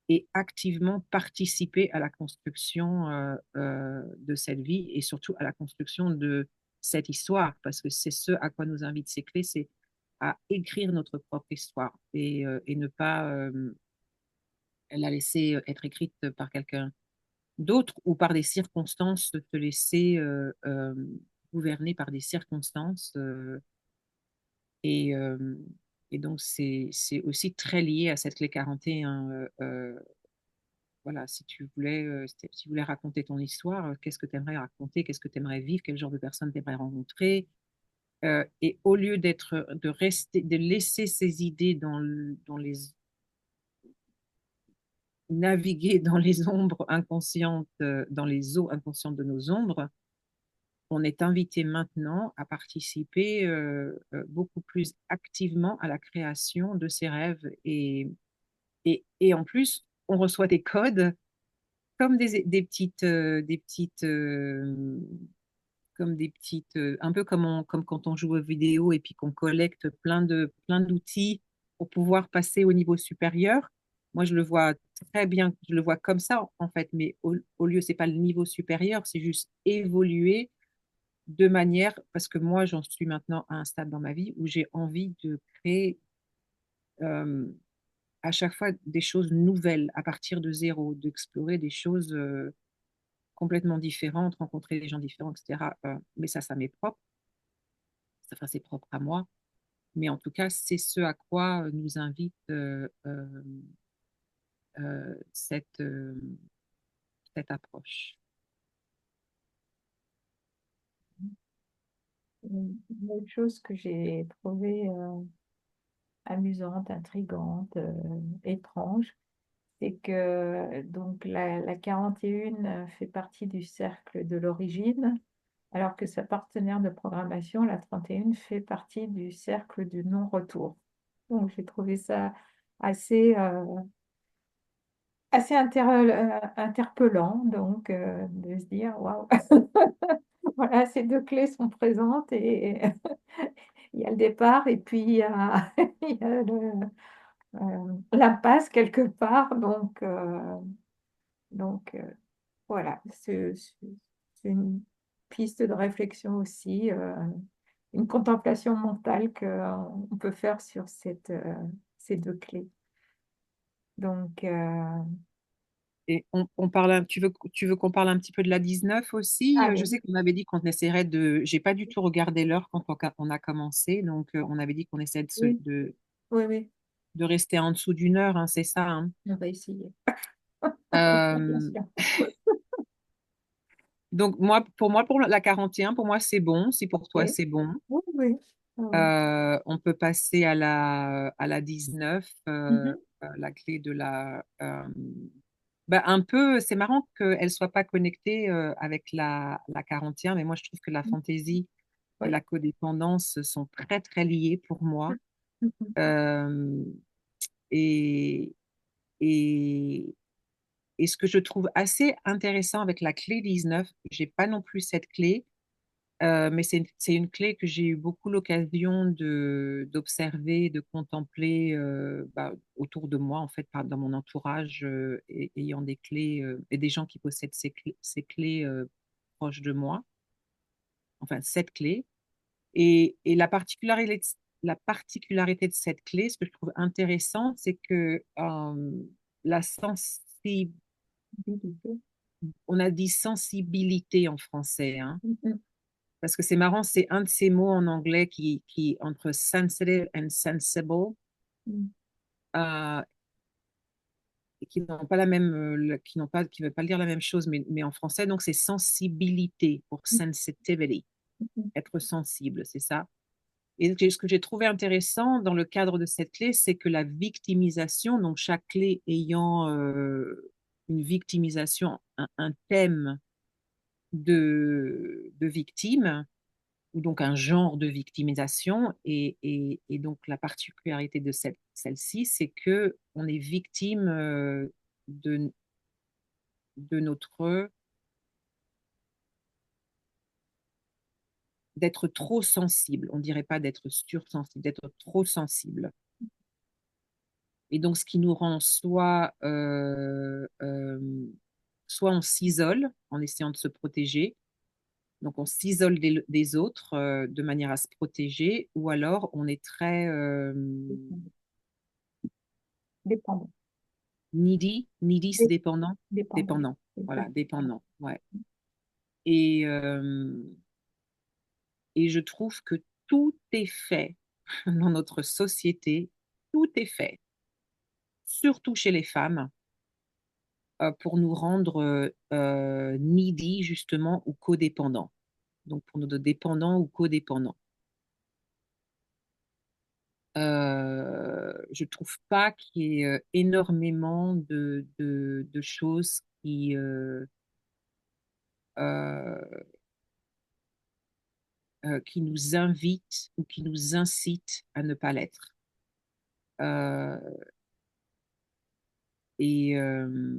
et activement participer à la construction de cette vie et surtout à la construction de cette histoire, parce que c'est ce à quoi nous invitent ces clés, à écrire notre propre histoire et ne pas la laisser être écrite par quelqu'un d'autre ou par des circonstances, te laisser gouverner par des circonstances. Et, euh, et donc, c'est aussi très lié à cette clé 41. Voilà, si tu voulais, si tu voulais raconter ton histoire, qu'est-ce que tu aimerais raconter, qu'est-ce que tu aimerais vivre, quel genre de personne tu aimerais rencontrer. Et au lieu de rester, de laisser ces idées naviguer dans les ombres inconscientes, dans les eaux inconscientes de nos ombres, on est invité maintenant à participer beaucoup plus activement à la création de ces rêves. Et en plus, on reçoit des codes comme un peu comme quand on joue aux vidéos et puis qu'on collecte plein d'outils pour pouvoir passer au niveau supérieur. Moi, je le vois très bien, je le vois comme ça en fait, mais au lieu, c'est pas le niveau supérieur, c'est juste évoluer de manière, parce que moi, j'en suis maintenant à un stade dans ma vie où j'ai envie de créer euh, à chaque fois des choses nouvelles à partir de zéro, d'explorer des choses complètement différentes, rencontrer des gens différents, etc. Mais ça m'est propre, enfin, c'est propre à moi. Mais en tout cas, c'est ce à quoi nous invite euh, cette, euh, cette approche. Une autre chose que j'ai trouvée amusante, intrigante, étrange, c'est que donc la 41 fait partie du cercle de l'origine, alors que sa partenaire de programmation, la 31, fait partie du cercle du non-retour. Donc j'ai trouvé ça assez, interpellant, donc de se dire, waouh, voilà, ces deux clés sont présentes et il y a le départ et puis il y a l'impasse quelque part. Donc, voilà, c'est une piste de réflexion aussi, une contemplation mentale qu'on peut faire sur ces deux clés. Donc, Et on parle, tu veux qu'on parle un petit peu de la 19 aussi? Je allez, sais qu'on avait dit qu'on essaierait de. J'ai pas du tout regardé l'heure quand on a commencé, donc on avait dit qu'on essaie oui, oui, oui, de rester en dessous d'une heure, hein, c'est ça, hein. on va essayer. Bien Euh, sûr. donc pour la 41, pour moi c'est bon. Si pour toi Oui, c'est bon, oui, oui. Ah oui. on peut passer à la 19, Mhm. la clé de la. Bah, un peu, c'est marrant qu'elle soit pas connectée avec la 41, mais moi je trouve que la fantaisie et Oui. la codépendance sont très très liées pour moi. Mhm. Euh, et, et, et ce que je trouve assez intéressant avec la clé 19, j'ai pas non plus cette clé, mais c'est une clé que j'ai eu beaucoup l'occasion d'observer, de contempler bah, autour de moi, en fait, dans mon entourage, ayant des clés et des gens qui possèdent ces clés proches de moi, enfin, cette clé. Et la particularité de cette clé, ce que je trouve intéressant, c'est que la sensibilité, on a dit sensibilité en français, hein. Mhm. Parce que c'est marrant, c'est un de ces mots en anglais entre sensitive and sensible, Mhm. euh, et qui n'ont pas la même, qui ne veulent pas dire la même chose, mais en français, donc c'est sensibilité pour sensitivity, Mhm. être sensible, c'est ça. Et ce que j'ai trouvé intéressant dans le cadre de cette clé, c'est que la victimisation, donc chaque clé ayant une victimisation, un thème de victime, ou donc un genre de victimisation. Et donc la particularité de celle-ci, c'est que on est victime de, de notre d'être trop sensible. On dirait pas d'être sursensible, d'être trop sensible. Et donc ce qui nous rend soit on s'isole en essayant de se protéger, Donc, on s'isole des autres de manière à se protéger, ou alors on est très Dépendant. needy. Needy, c'est Dé- dépendant. Dépendant. Dépendant. Voilà, Exactement. dépendant. Ouais. Et, et je trouve que tout est fait dans notre société, tout est fait, surtout chez les femmes, pour nous rendre needy, justement, ou codépendants. Donc, pour nous de dépendants ou codépendants. Je trouve pas qu'il y ait énormément de choses euh, qui nous invitent ou qui nous incitent à ne pas l'être. Euh, et, euh,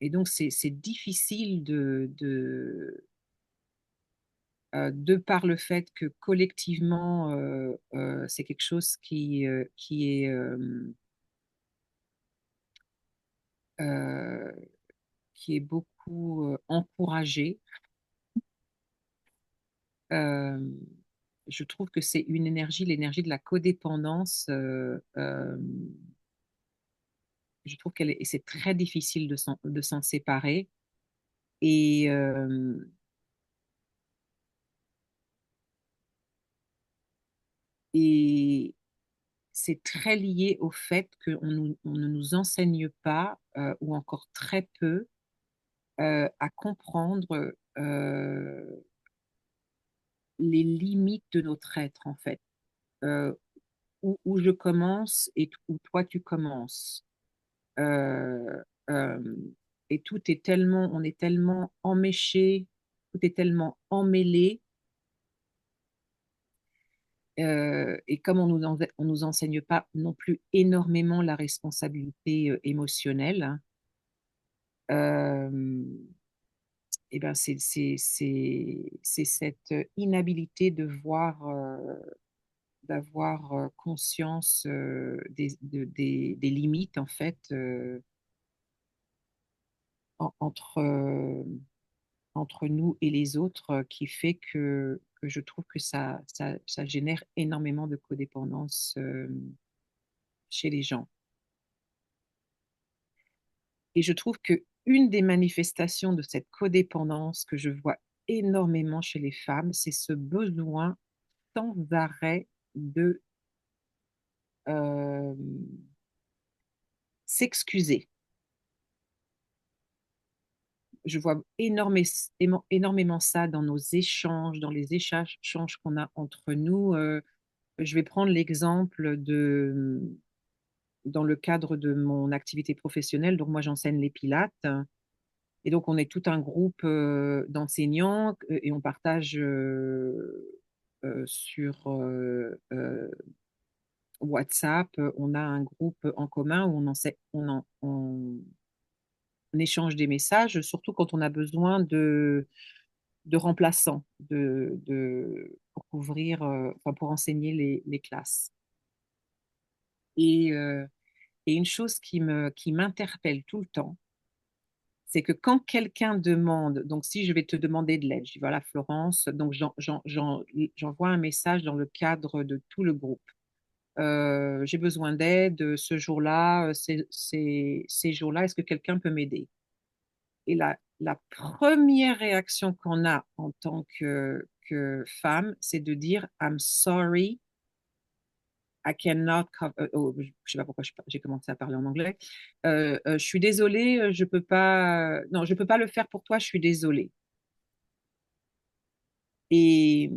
et donc, c'est difficile de par le fait que collectivement, c'est quelque chose euh, qui est beaucoup encouragé. Euh, je trouve que c'est une énergie, l'énergie de la codépendance. Je trouve et c'est très difficile de s'en séparer. Et, euh, et c'est très lié au fait on ne nous enseigne pas, ou encore très peu, à comprendre les limites de notre être, en fait. Euh, où je commence et où toi tu commences. Euh, euh, et tout est tellement, on est tellement emméché, tout est tellement emmêlé. Et comme on nous enseigne pas non plus énormément la responsabilité émotionnelle, hein, euh, et ben c'est cette inhabilité de voir, d'avoir conscience des limites en fait, entre, entre nous et les autres, qui fait que je trouve que ça génère énormément de codépendance chez les gens. Et je trouve que une des manifestations de cette codépendance que je vois énormément chez les femmes, c'est ce besoin sans arrêt de euh, s'excuser. Je vois énormément ça dans nos échanges, dans les échanges qu'on a entre nous. Je vais prendre l'exemple dans le cadre de mon activité professionnelle. Donc, moi, j'enseigne les pilates. Et donc, on est tout un groupe d'enseignants, et on partage sur WhatsApp. On a un groupe en commun où on échange des messages, surtout quand on a besoin de remplaçants pour couvrir, enfin, pour enseigner les classes. Et, euh, et une chose qui m'interpelle tout le temps, c'est que quand quelqu'un demande, donc si je vais te demander de l'aide, je dis voilà Florence, donc j'envoie un message dans le cadre de tout le groupe. J'ai besoin d'aide ce jour-là, ces jours-là, est-ce que quelqu'un peut m'aider? Et la première réaction qu'on a en tant que femme, c'est de dire I'm sorry, I cannot cover. Je sais pas pourquoi j'ai commencé à parler en anglais. Je suis désolée, je peux pas. Non, je peux pas le faire pour toi. Je suis désolée. Et,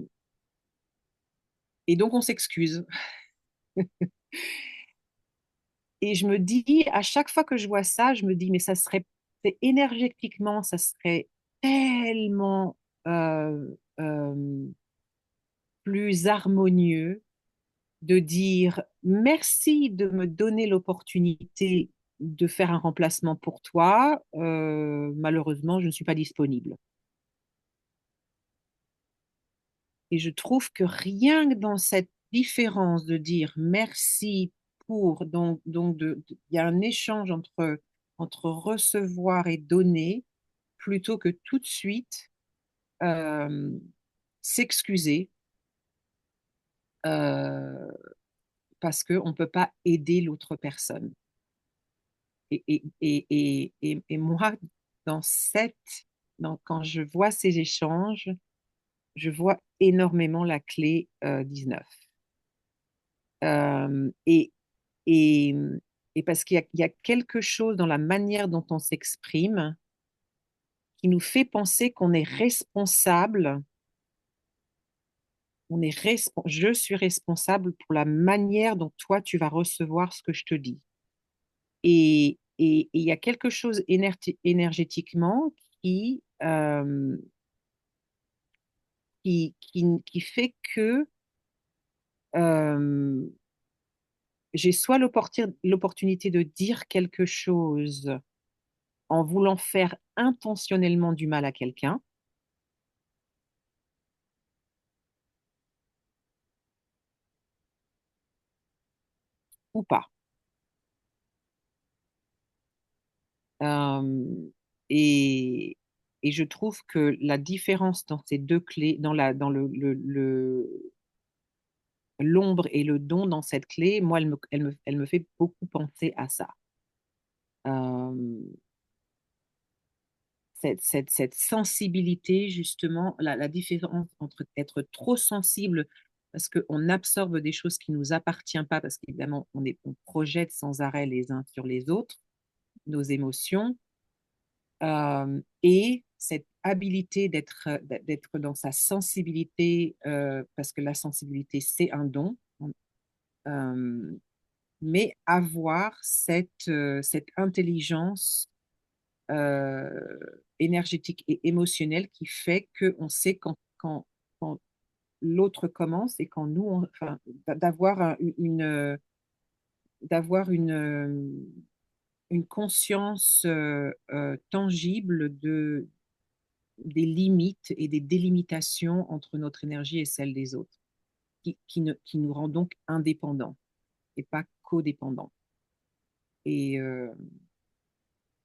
et donc on s'excuse. Et je me dis, à chaque fois que je vois ça, je me dis, mais énergétiquement, ça serait tellement euh, euh, plus harmonieux de dire merci de me donner l'opportunité de faire un remplacement pour toi. Malheureusement, je ne suis pas disponible. Et je trouve que rien que dans cette différence de dire merci pour, il y a un échange entre recevoir et donner, plutôt que tout de suite euh, s'excuser euh, parce qu'on ne peut pas aider l'autre personne. Et moi, dans cette, quand je vois ces échanges, je vois énormément la clé 19. Euh, et, et, et parce il y a quelque chose dans la manière dont on s'exprime qui nous fait penser qu'on est responsable, je suis responsable pour la manière dont toi tu vas recevoir ce que je te dis. Et il y a quelque chose énergétiquement qui fait que euh, j'ai soit l'opportunité de dire quelque chose en voulant faire intentionnellement du mal à quelqu'un ou pas. Euh, et, et je trouve que la différence dans ces deux clés, dans l'ombre et le don dans cette clé, moi, elle me fait beaucoup penser à ça. Euh, cette sensibilité, justement, la différence entre être trop sensible parce qu'on absorbe des choses qui ne nous appartiennent pas, parce qu'évidemment, on projette sans arrêt les uns sur les autres nos émotions, et cette habilité d'être dans sa sensibilité, parce que la sensibilité, c'est un don, euh, mais avoir cette intelligence euh, énergétique et émotionnelle qui fait qu'on sait quand l'autre commence et quand nous, enfin, d'avoir une conscience tangible des limites et des délimitations entre notre énergie et celle des autres, qui nous rend donc indépendants et pas codépendants. Et, euh,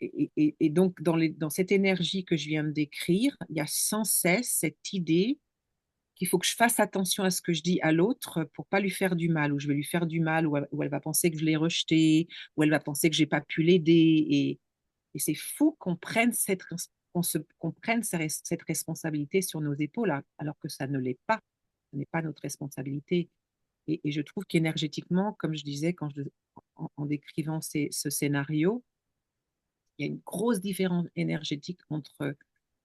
et donc, dans cette énergie que je viens de décrire, il y a sans cesse cette idée qu'il faut que je fasse attention à ce que je dis à l'autre pour pas lui faire du mal, ou je vais lui faire du mal, ou elle va penser que je l'ai rejeté, ou elle va penser que j'ai pas pu l'aider. Et c'est fou qu'on prenne qu'on prenne cette responsabilité sur nos épaules, alors que ça ne l'est pas. Ce n'est pas notre responsabilité. Et je trouve qu'énergétiquement, comme je disais en décrivant ce scénario, il y a une grosse différence énergétique entre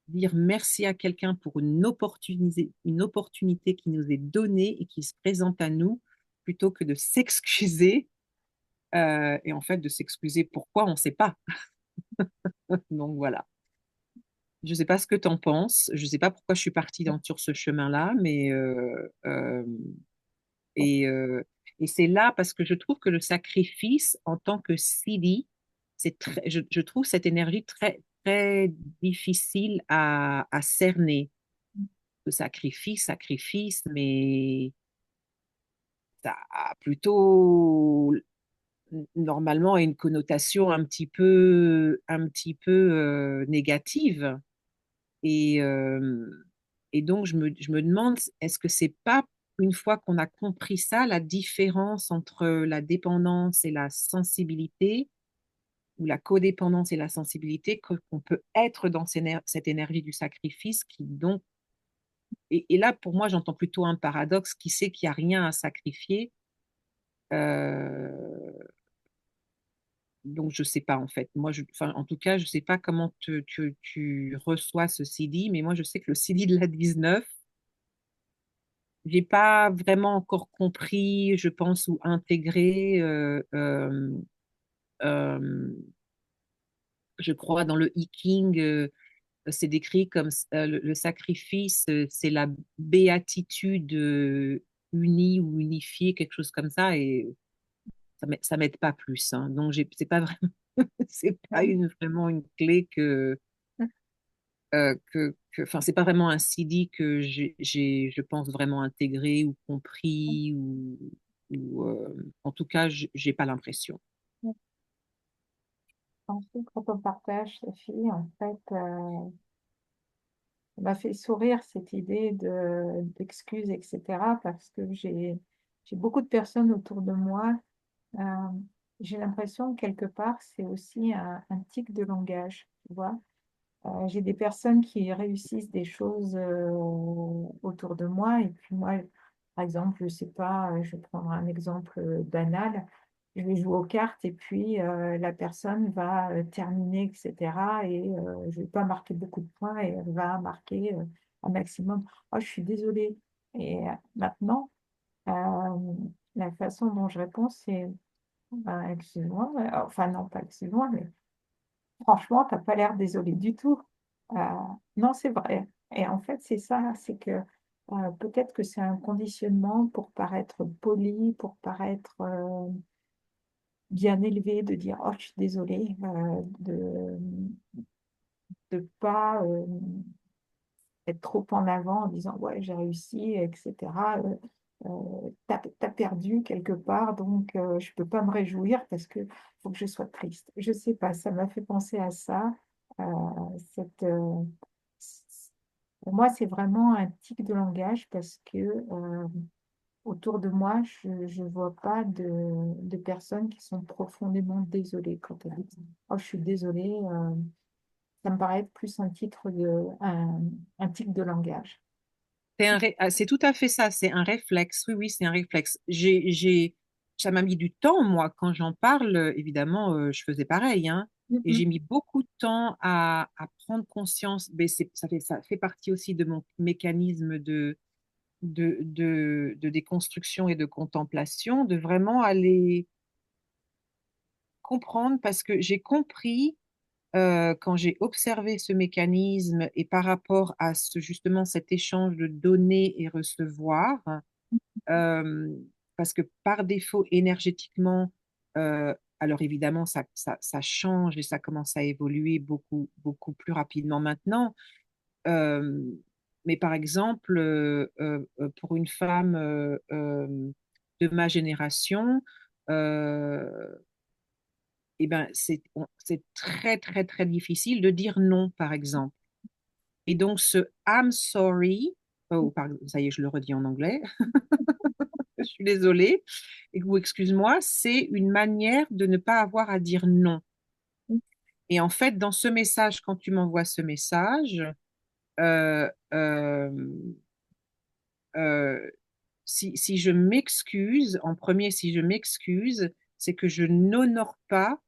dire merci à quelqu'un pour une opportunité qui nous est donnée et qui se présente à nous, plutôt que de s'excuser, et en fait de s'excuser pourquoi on ne sait pas. Donc voilà. Je ne sais pas ce que tu en penses. Je ne sais pas pourquoi je suis partie sur ce chemin-là, mais et, euh, et c'est là parce que je trouve que le sacrifice en tant que Sidi, je trouve cette énergie très, très difficile à cerner. Le sacrifice, mais ça a plutôt normalement une connotation un petit peu négative. Et, euh, et donc, je me demande, est-ce que c'est pas, une fois qu'on a compris ça, la différence entre la dépendance et la sensibilité, ou la codépendance et la sensibilité, qu'on peut être dans cette énergie du sacrifice qui donc, et là, pour moi, j'entends plutôt un paradoxe qui sait qu'il n'y a rien à sacrifier. Euh, donc, je sais pas en fait. Moi, enfin, en tout cas, je sais pas comment tu reçois ce CD, mais moi, je sais que le CD de la 19, j'ai pas vraiment encore compris, je pense, ou intégré. Euh, je crois dans le Hiking, c'est décrit comme le sacrifice, c'est la béatitude unie ou unifiée, quelque chose comme ça, et ça m'aide pas plus. Hein. Donc c'est pas vraiment, c'est pas vraiment une clé enfin, c'est pas vraiment un CD que je pense vraiment intégré ou compris ou en tout cas, j'ai pas l'impression. Ensuite, quand on partage sa fille, en fait, ça m'a fait sourire cette idée d'excuses, etc. Parce que j'ai beaucoup de personnes autour de moi. euh, j'ai l'impression que quelque part, c'est aussi un tic de langage, tu vois. J'ai des personnes qui réussissent des choses autour de moi et puis moi, par exemple, je sais pas, je vais prendre un exemple banal. Je vais jouer aux cartes et puis la personne va terminer, etc. Et je vais pas marquer beaucoup de points et elle va marquer un maximum. Oh, je suis désolée. Et maintenant, euh, la façon dont je réponds, c'est excuse-moi, enfin non, pas excuse-moi, mais franchement, t'as pas l'air désolé du tout. Euh, non, c'est vrai. Et en fait, c'est ça, c'est que peut-être que c'est un conditionnement pour paraître poli, pour paraître bien élevé, de dire, oh, je suis désolée, de pas être trop en avant en disant, ouais, j'ai réussi, etc. T'as perdu quelque part, donc je peux pas me réjouir parce que faut que je sois triste. Je sais pas, ça m'a fait penser à ça. Euh, cette, pour moi, c'est vraiment un tic de langage parce que autour de moi, je vois pas de personnes qui sont profondément désolées quand elles disent oh, je suis désolée. Ça me paraît être plus un tic de langage. C'est tout à fait ça, c'est un réflexe. Oui, oui, c'est un réflexe. Ça m'a mis du temps, moi, quand j'en parle, évidemment, je faisais pareil, hein, et Mhm. j'ai mis beaucoup de temps à prendre conscience. Mais ça fait partie aussi de mon mécanisme de déconstruction et de contemplation, de vraiment aller comprendre, parce que j'ai compris quand j'ai observé ce mécanisme et par rapport à justement cet échange de donner et recevoir, euh, parce que par défaut, énergétiquement, alors évidemment, ça change et ça commence à évoluer beaucoup, beaucoup plus rapidement maintenant. Euh, mais par exemple, pour une femme de ma génération, euh, eh ben, c'est très, très, très difficile de dire non, par exemple. Et donc, ce I'm sorry, oh, pardon, ça y est, je le redis en anglais, je suis désolée, ou excuse-moi, c'est une manière de ne pas avoir à dire non. Et en fait, dans ce message, quand tu m'envoies ce message, euh, euh, euh, si je m'excuse, en premier, si je m'excuse, c'est que je n'honore pas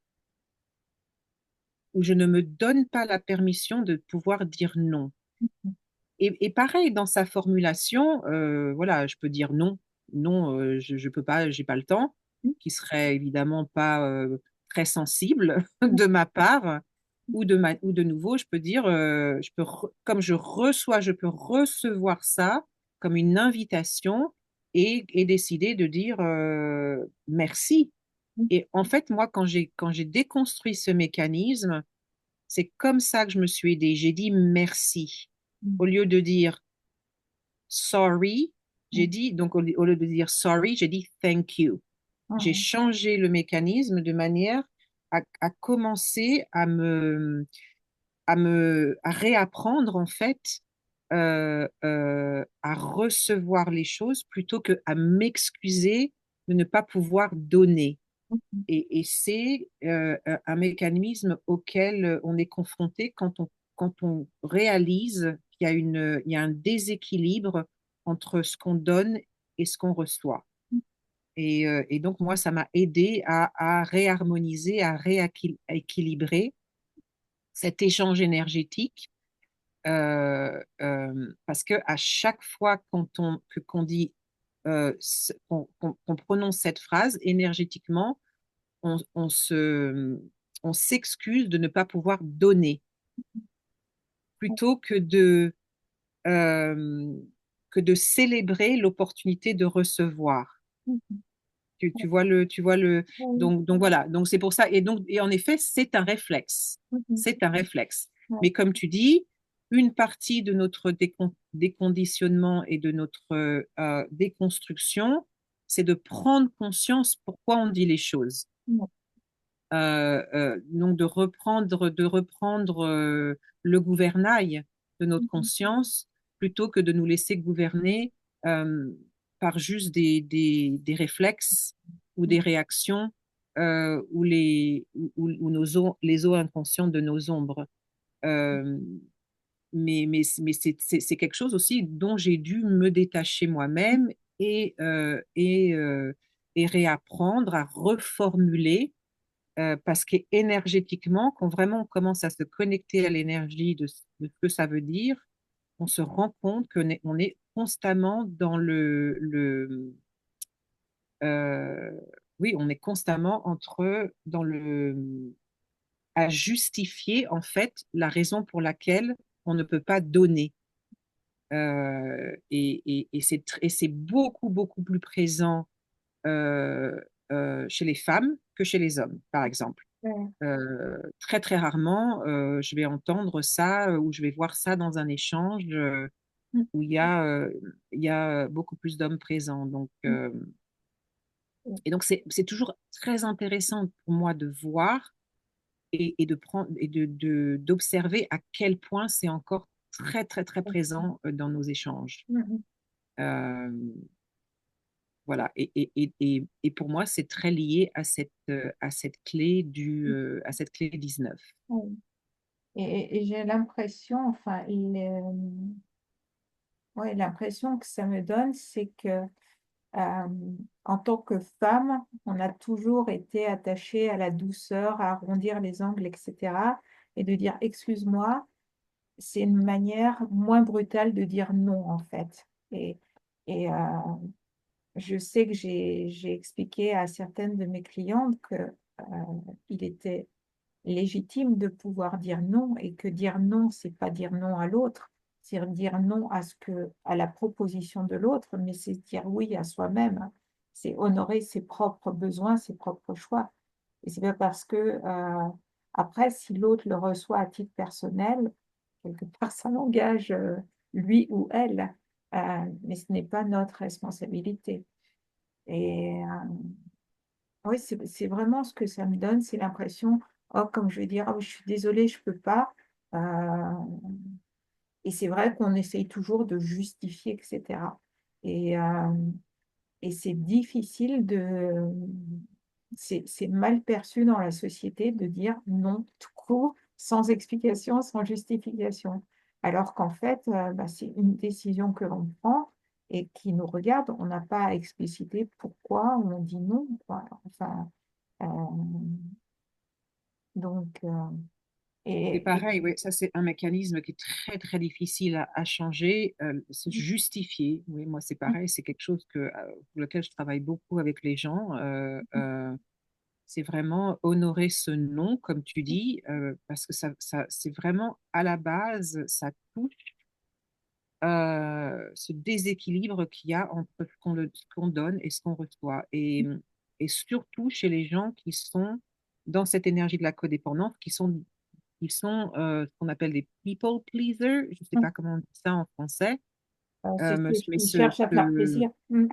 ou je ne me donne pas la permission de pouvoir dire non. Et pareil, dans sa formulation, voilà, je peux dire non, non, je peux pas, j'ai pas le temps, qui serait évidemment pas très sensible de ma part, ou de nouveau, je peux dire, comme je reçois, je peux recevoir ça comme une invitation et décider de dire merci. Et en fait, moi, quand j'ai déconstruit ce mécanisme, c'est comme ça que je me suis aidée. J'ai dit merci. Au lieu de dire sorry, j'ai dit, donc au lieu de dire sorry, j'ai dit thank you. J'ai Mhm. changé le mécanisme de manière à commencer à réapprendre en fait à recevoir les choses plutôt que à m'excuser de ne pas pouvoir donner. Et c'est un mécanisme auquel on est confronté quand on réalise il y a un déséquilibre entre ce qu'on donne et ce qu'on reçoit. Et donc, moi, ça m'a aidé à réharmoniser, à rééquilibrer cet échange énergétique. Parce que à chaque fois qu'on dit, qu'on prononce cette phrase énergétiquement, on on s'excuse de ne pas pouvoir donner plutôt euh, que de célébrer l'opportunité de recevoir. Tu vois tu vois Mhm. donc voilà, donc c'est pour ça. Et en effet, c'est un réflexe. Mhm. C'est un réflexe. Ouais. Mais comme tu dis, une partie de notre déconditionnement et de notre déconstruction, c'est de prendre conscience pourquoi on dit les choses. Ouais. Donc de reprendre le gouvernail de notre conscience plutôt que de nous laisser gouverner euh, par juste des réflexes ou des réactions ou les eaux inconscientes de nos ombres. Euh, mais c'est quelque chose aussi dont j'ai dû me détacher moi-même et réapprendre à reformuler parce qu'énergétiquement, quand vraiment on commence à se connecter à l'énergie de ce que ça veut dire, on se rend compte qu'on est constamment dans euh, oui, on est constamment à justifier en fait la raison pour laquelle on ne peut pas donner. Et c'est beaucoup, beaucoup plus présent euh, chez les femmes que chez les hommes, par exemple. Ouais. Très, très rarement, je vais entendre ça ou je vais voir ça dans un échange Mm. où il y a beaucoup plus d'hommes présents. Mm. Et donc, c'est toujours très intéressant pour moi de voir et de prendre et d'observer à quel point c'est encore très, très, très présent dans nos échanges. Mm. Euh, voilà. Et pour moi, c'est très lié à cette clé 19. Ouais. Et j'ai l'impression, enfin, ouais, l'impression que ça me donne, c'est que euh, en tant que femme, on a toujours été attaché à la douceur, à arrondir les angles, etc. Et de dire, excuse-moi, c'est une manière moins brutale de dire non, en fait. Et je sais que j'ai expliqué à certaines de mes clientes que il était légitime de pouvoir dire non et que dire non, c'est pas dire non à l'autre, c'est dire non à la proposition de l'autre, mais c'est dire oui à soi-même. C'est honorer ses propres besoins, ses propres choix. Et c'est pas parce que après, si l'autre le reçoit à titre personnel, quelque part, ça l'engage lui ou elle, mais ce n'est pas notre responsabilité. Et oui, c'est vraiment ce que ça me donne, c'est l'impression, oh, comme je vais dire, oh, je suis désolée, je peux pas. Euh, et c'est vrai qu'on essaye toujours de justifier, etc. Et, euh, et c'est difficile c'est mal perçu dans la société de dire non tout court, sans explication, sans justification. Alors qu'en fait, bah, c'est une décision que l'on prend et qui nous regarde. On n'a pas à expliciter pourquoi on dit non, quoi. Enfin, euh, donc, C'est et pareil, oui, ça c'est un mécanisme qui est très très difficile à changer, se justifier. Oui, moi c'est pareil, c'est quelque chose pour lequel je travaille beaucoup avec les gens. C'est vraiment honorer ce non, comme tu dis, parce que c'est vraiment à la base, ça touche ce déséquilibre qu'il y a entre ce qu'on donne et ce qu'on reçoit. Et surtout chez les gens qui sont dans cette énergie de la codépendance, qui sont ce qu'on appelle des people pleasers. Je ne sais pas comment on dit ça en français, c'est mais, ceux mais qui cherchent à faire plaisir. Mm.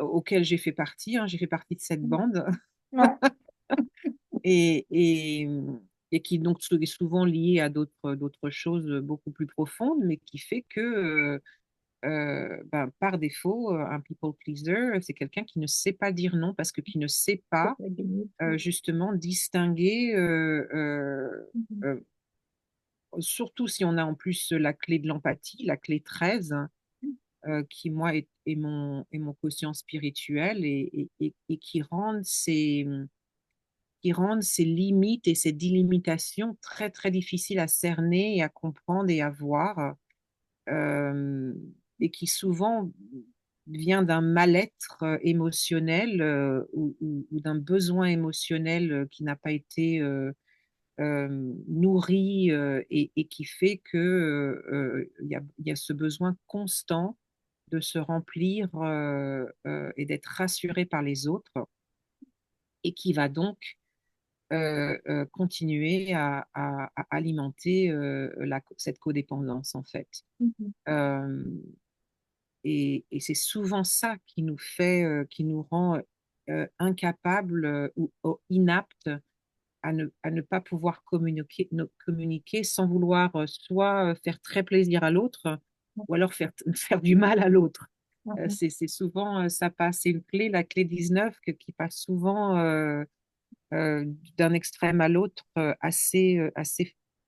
auquel j'ai fait partie. Hein, j'ai fait partie de cette Mm. bande Ouais, et, et, et qui donc est souvent liée à d'autres choses beaucoup plus profondes, mais qui fait que par défaut, un people pleaser, c'est quelqu'un qui ne sait pas dire non parce que qui ne sait c'est pas la limite. justement distinguer, Mhm. euh, surtout si on a en plus la clé de l'empathie, la clé 13, qui moi est mon quotient spirituel et qui rendent ces limites et ces délimitations très très difficiles à cerner et à comprendre et à voir, euh, et qui souvent vient d'un mal-être émotionnel ou d'un besoin émotionnel qui n'a pas été nourri et qui fait que il y a ce besoin constant de se remplir et d'être rassuré par les autres et qui va donc continuer à alimenter cette codépendance en fait. Mhm. Euh, et c'est souvent ça qui nous rend incapables ou inaptes à ne pas pouvoir communiquer sans vouloir soit faire très plaisir à l'autre ou alors faire du mal à l'autre. C'est souvent, ça passe, c'est une clé, la clé 19, qui passe souvent euh, d'un extrême à l'autre assez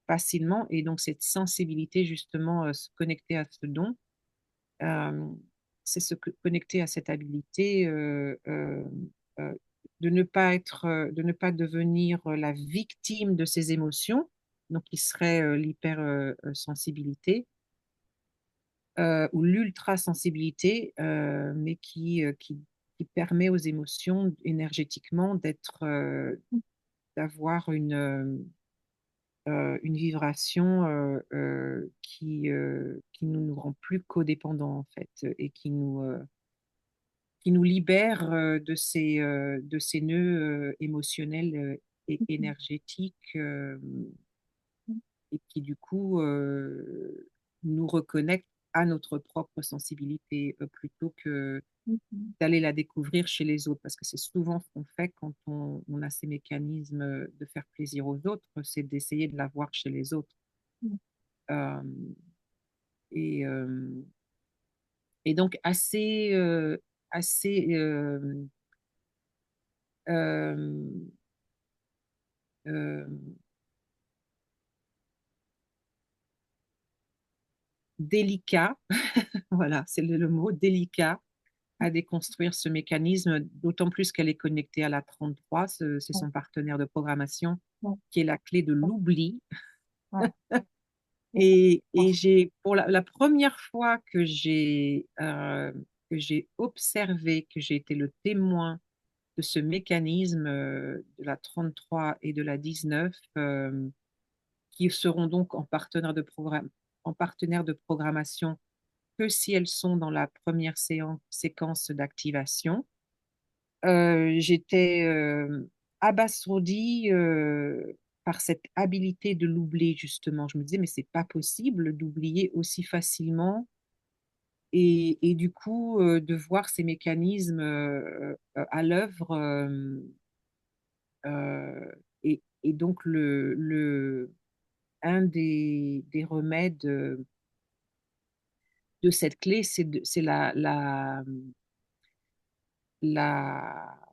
facilement. Et donc, cette sensibilité, justement, se connecter à ce don, euh, c'est connecter à cette habilité euh, de ne pas devenir la victime de ses émotions, donc qui serait l'hypersensibilité ou l'ultra-sensibilité, mais qui permet aux émotions énergétiquement d'avoir une vibration qui ne nous rend plus codépendants en fait et qui nous libère de ces nœuds émotionnels et énergétiques et qui du coup nous reconnectent à notre propre sensibilité plutôt que d'aller la découvrir chez les autres, parce que c'est souvent ce qu'on fait quand on a ces mécanismes de faire plaisir aux autres, c'est d'essayer de la voir chez les autres. Euh, et, euh, et donc assez euh, euh, délicat, voilà, c'est le mot délicat à déconstruire ce mécanisme, d'autant plus qu'elle est connectée à la 33, c'est son partenaire de programmation, qui est la clé de l'oubli. Et j'ai, pour la première fois que j'ai observé, que j'ai été le témoin de ce mécanisme de la 33 et de la 19, qui seront donc en partenaire de programmation que si elles sont dans la première séquence d'activation. J'étais abasourdie par cette habilité de l'oubli, justement. Je me disais, mais c'est pas possible d'oublier aussi facilement. Et du coup, de voir ces mécanismes à l'œuvre. Et donc, un des remèdes de cette clé, c'est la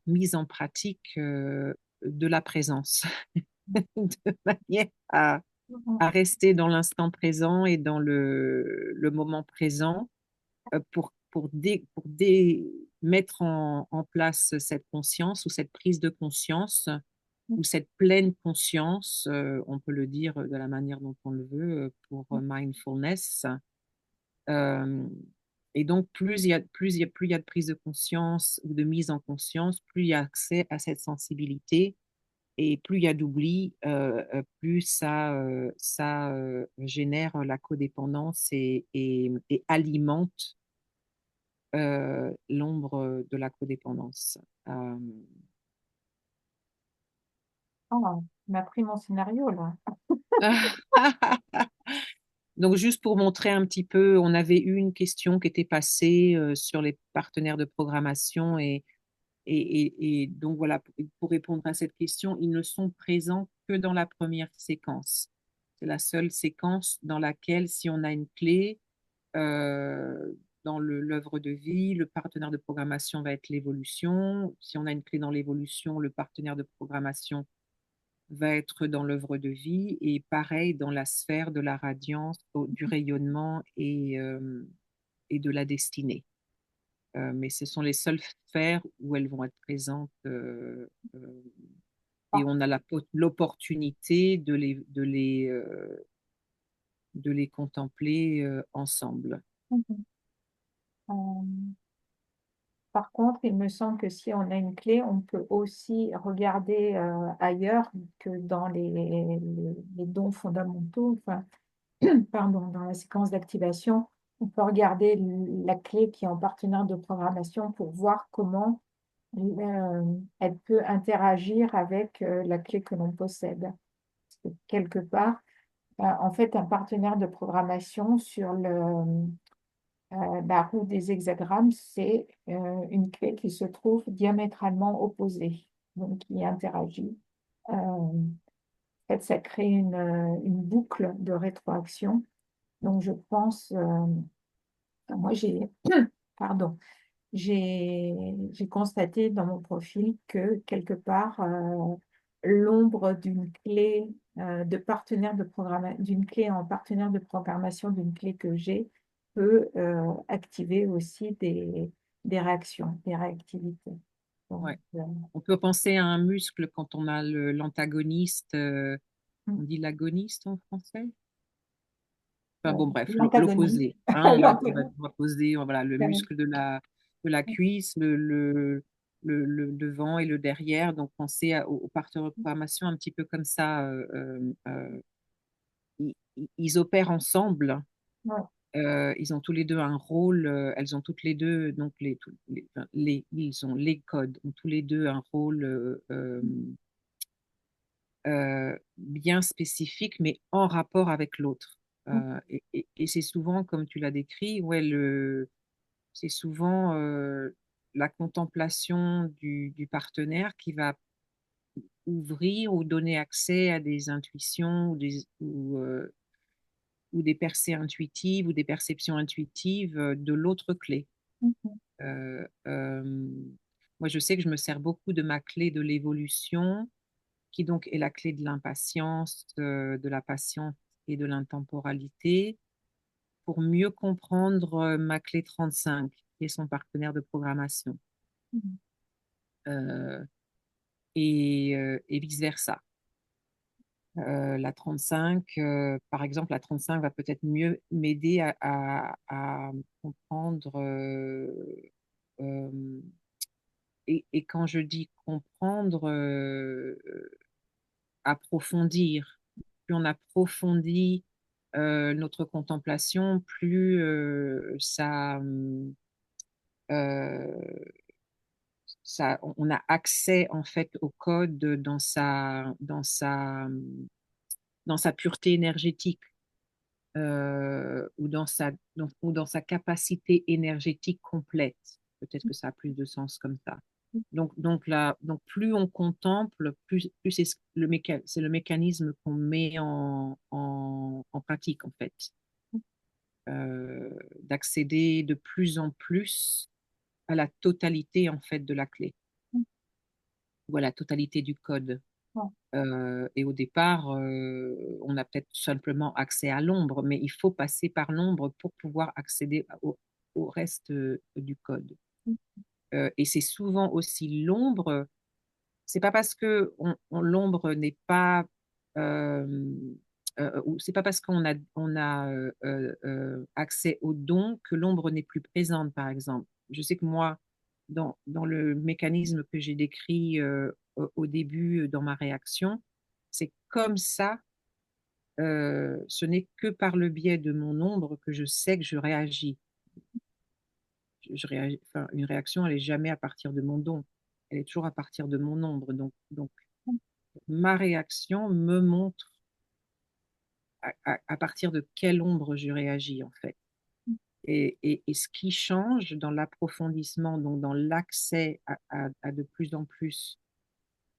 mise en pratique de la présence, de manière à rester dans l'instant présent et dans le moment présent mettre en place cette conscience ou cette prise de conscience ou cette pleine conscience, on peut le dire de la manière dont on le veut, pour mindfulness. Euh, et donc, plus il y a de prise de conscience ou de mise en conscience, plus il y a accès à cette sensibilité et plus il y a d'oubli, plus ça génère la codépendance et alimente l'ombre de la codépendance. Oh, tu m'as pris mon scénario là. Donc, juste pour montrer un petit peu, on avait eu une question qui était passée sur les partenaires de programmation et donc voilà, pour répondre à cette question, ils ne sont présents que dans la première séquence. C'est la seule séquence dans laquelle, si on a une clé dans l'œuvre de vie, le partenaire de programmation va être l'évolution. Si on a une clé dans l'évolution, le partenaire de programmation va être dans l'œuvre de vie et pareil dans la sphère de la radiance, du rayonnement et de la destinée. Mais ce sont les seules sphères où elles vont être présentes et Ah, on a l'opportunité de les contempler ensemble. mhm. Euh, Par contre, il me semble que si on a une clé, on peut aussi regarder ailleurs que dans les dons fondamentaux. Enfin, pardon, dans la séquence d'activation, on peut regarder la clé qui est en partenaire de programmation pour voir comment elle peut interagir avec la clé que l'on possède. Parce que quelque part, en fait, un partenaire de programmation sur la roue des hexagrammes, c'est une clé qui se trouve diamétralement opposée, donc qui interagit. En fait, ça crée une boucle de rétroaction. Donc, je pense, moi, pardon, j'ai constaté dans mon profil que quelque part, l'ombre d'une clé d'une clé en partenaire de programmation d'une clé que j'ai peut activer aussi des réactions, des réactivités. Donc, Ouais. On peut penser à un muscle quand on a l'antagoniste, on dit l'agoniste en français? Enfin bon, bref, l'antagoniste. l'opposé. Hein, L'antagoniste. on va poser voilà, le muscle de la cuisse, le devant et le derrière. Donc, pensez aux parties de programmation un petit peu comme ça. Ils opèrent ensemble. Ouais. Ils ont tous les deux un rôle. Elles ont toutes les deux, donc enfin, ils ont les codes, ont tous les deux un rôle bien spécifique, mais en rapport avec l'autre. Et c'est souvent, comme tu l'as décrit, ouais, c'est souvent la contemplation du partenaire qui va ouvrir ou donner accès à des intuitions ou des percées intuitives ou des perceptions intuitives de l'autre clé. Euh, euh, Moi, je sais que je me sers beaucoup de ma clé de l'évolution, qui donc est la clé de l'impatience, de la patience et de l'intemporalité, pour mieux comprendre ma clé 35, qui est son partenaire de programmation, euh, et vice-versa. La 35, par exemple, la 35 va peut-être mieux m'aider à comprendre, euh, et quand je dis comprendre, approfondir. Plus on approfondit notre contemplation, plus euh, on a accès en fait au code dans sa pureté énergétique, ou dans sa capacité énergétique complète. Peut-être que ça a plus de sens comme ça. Donc plus on contemple, plus c'est le mécanisme qu'on met en pratique, en fait, d'accéder de plus en plus à la totalité, en fait, de la clé, ou à la totalité du code. Et au départ, on a peut-être simplement accès à l'ombre, mais il faut passer par l'ombre pour pouvoir accéder au reste du code. Et c'est souvent aussi l'ombre. C'est pas parce que l'ombre n'est pas, euh, ou c'est pas parce on a accès au don que l'ombre n'est plus présente, par exemple. Je sais que moi, dans le mécanisme que j'ai décrit au début dans ma réaction, c'est comme ça. Ce n'est que par le biais de mon ombre que je sais que je réagis. Enfin, une réaction, elle n'est jamais à partir de mon don. Elle est toujours à partir de mon ombre. Donc ma réaction me montre à partir de quelle ombre je réagis, en fait. Et ce qui change dans l'approfondissement, donc dans l'accès à de plus en plus,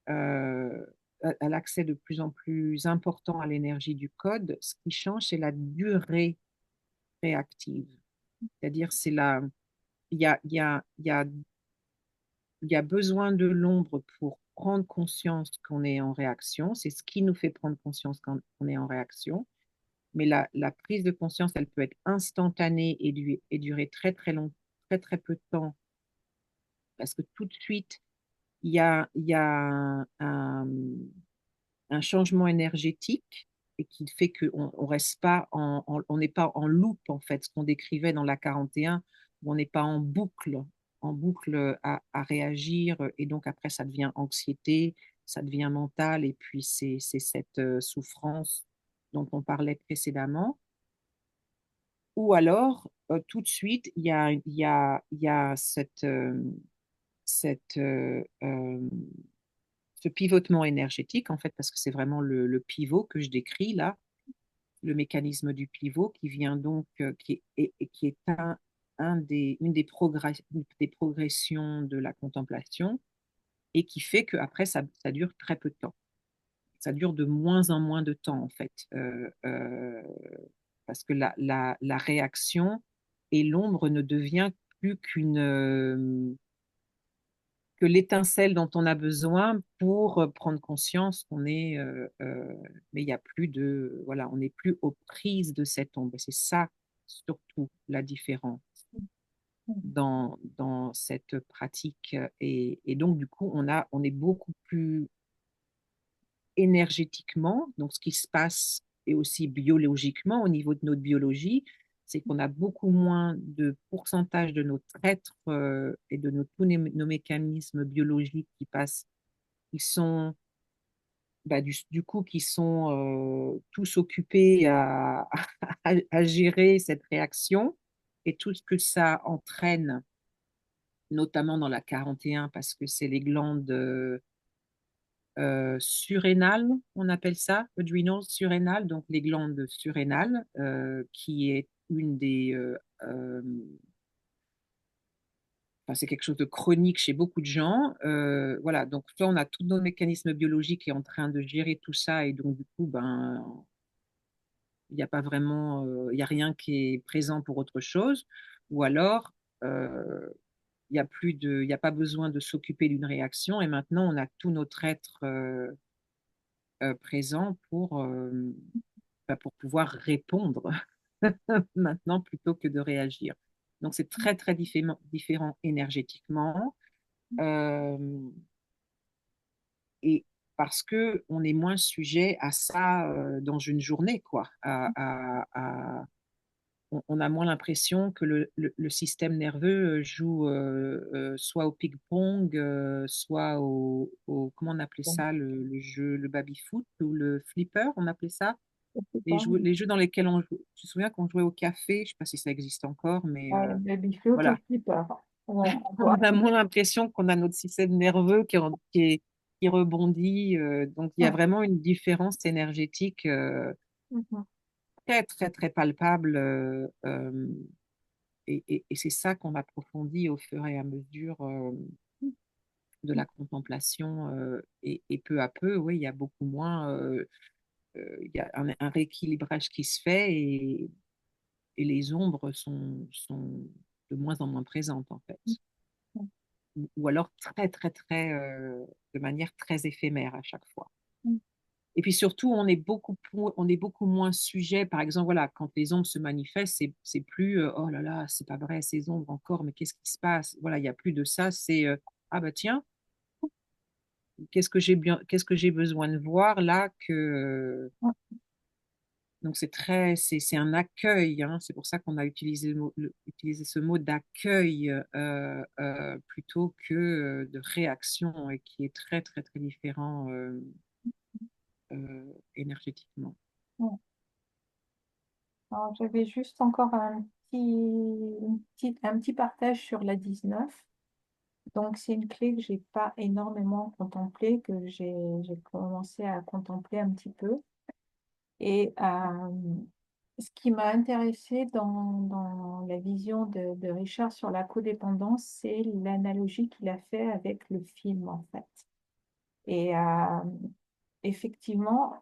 euh, à l'accès de plus en plus important à l'énergie du code, ce qui change, c'est la durée réactive. C'est-à-dire, il y a, il y a besoin de l'ombre pour prendre conscience qu'on est en réaction. C'est ce qui nous fait prendre conscience quand on est en réaction. Mais la prise de conscience, elle peut être instantanée et durer très, très long, très, très peu de temps. Parce que tout de suite, il y a un changement énergétique et qui fait qu'on on reste pas on n'est pas en loop, en fait, ce qu'on décrivait dans la 41, où on n'est pas en boucle à réagir, et donc après ça devient anxiété, ça devient mental, et puis c'est cette souffrance dont on parlait précédemment. Ou alors, tout de suite, il y a cette, ce pivotement énergétique, en fait, parce que c'est vraiment le pivot que je décris là, le mécanisme du pivot qui vient donc, qui est une des progressions de la contemplation, et qui fait qu'après, ça dure très peu de temps. ça dure de moins en moins de temps, en fait. Parce que la réaction et l'ombre ne devient plus que l'étincelle dont on a besoin pour prendre conscience qu'on est, mais il y a plus de, voilà, on n'est plus aux prises de cette ombre. Et c'est ça surtout la différence dans cette pratique. Et donc, du coup, on est beaucoup plus énergétiquement, donc ce qui se passe, et aussi biologiquement au niveau de notre biologie, c'est qu'on a beaucoup moins de pourcentage de notre être et de tous nos mécanismes biologiques qui passent, qui sont bah, du coup, qui sont tous occupés à gérer cette réaction et tout ce que ça entraîne, notamment dans la 41, parce que c'est les glandes surrénales, on appelle ça, adrenal surrénales, donc les glandes surrénales, qui est une des... enfin, c'est quelque chose de chronique chez beaucoup de gens. Voilà, donc là, on a tous nos mécanismes biologiques qui est en train de gérer tout ça, et donc du coup, ben, il n'y a pas vraiment, il n'y a rien qui est présent pour autre chose, ou alors il y a plus de, il n'y a pas besoin de s'occuper d'une réaction, et maintenant on a tout notre être présent bah, pour pouvoir répondre maintenant plutôt que de réagir. Donc c'est très très différent énergétiquement euh, et parce que on est moins sujet à ça dans une journée, quoi, on a moins l'impression que le système nerveux joue soit au ping-pong, soit comment on appelait Bon, ça, le jeu, le baby-foot ou le flipper, on appelait ça. je sais pas. Les jeux dans lesquels on joue. Je me souviens qu'on jouait au café, je ne sais pas si ça existe encore, mais Le biffé au voilà. flipper. On On voit. a moins l'impression qu'on a notre système nerveux qui rebondit. Donc il y a Ouais. vraiment une différence énergétique Mhm. très, très, très palpable. Et c'est ça qu'on approfondit au fur et à mesure de la contemplation. Et peu à peu, oui, il y a beaucoup moins, il y a un rééquilibrage qui se fait et les ombres sont de moins en moins présentes, en fait. Ou alors très, très, très, de manière très éphémère à chaque fois. Et puis surtout, on est beaucoup moins sujet, par exemple, voilà, quand les ombres se manifestent, c'est plus oh là là, c'est pas vrai, ces ombres encore, mais qu'est-ce qui se passe? Voilà, il n'y a plus de ça, c'est ah bah tiens, qu'est-ce que j'ai besoin de voir là que. Donc c'est un accueil, hein. C'est pour ça qu'on a utilisé, utilisé ce mot d'accueil plutôt que de réaction et qui est très très très différent énergétiquement. Alors, j'avais juste encore un petit partage sur la 19. Donc, c'est une clé que j'ai pas énormément contemplée, que j'ai commencé à contempler un petit peu. Et ce qui m'a intéressé dans la vision de Richard sur la codépendance, c'est l'analogie qu'il a fait avec le film, en fait. Et effectivement,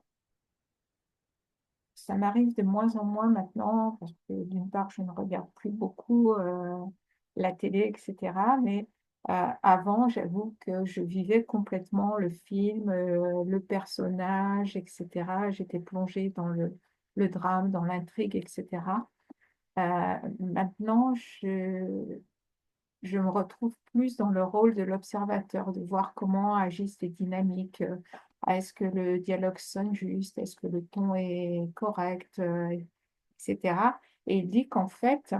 ça m'arrive de moins en moins maintenant, parce que d'une part, je ne regarde plus beaucoup la télé, etc. Mais avant, j'avoue que je vivais complètement le film, le personnage, etc. J'étais plongée dans le drame, dans l'intrigue, etc. Maintenant, je me retrouve plus dans le rôle de l'observateur, de voir comment agissent les dynamiques. Est-ce que le dialogue sonne juste? Est-ce que le ton est correct? Etc. Et il dit qu'en fait,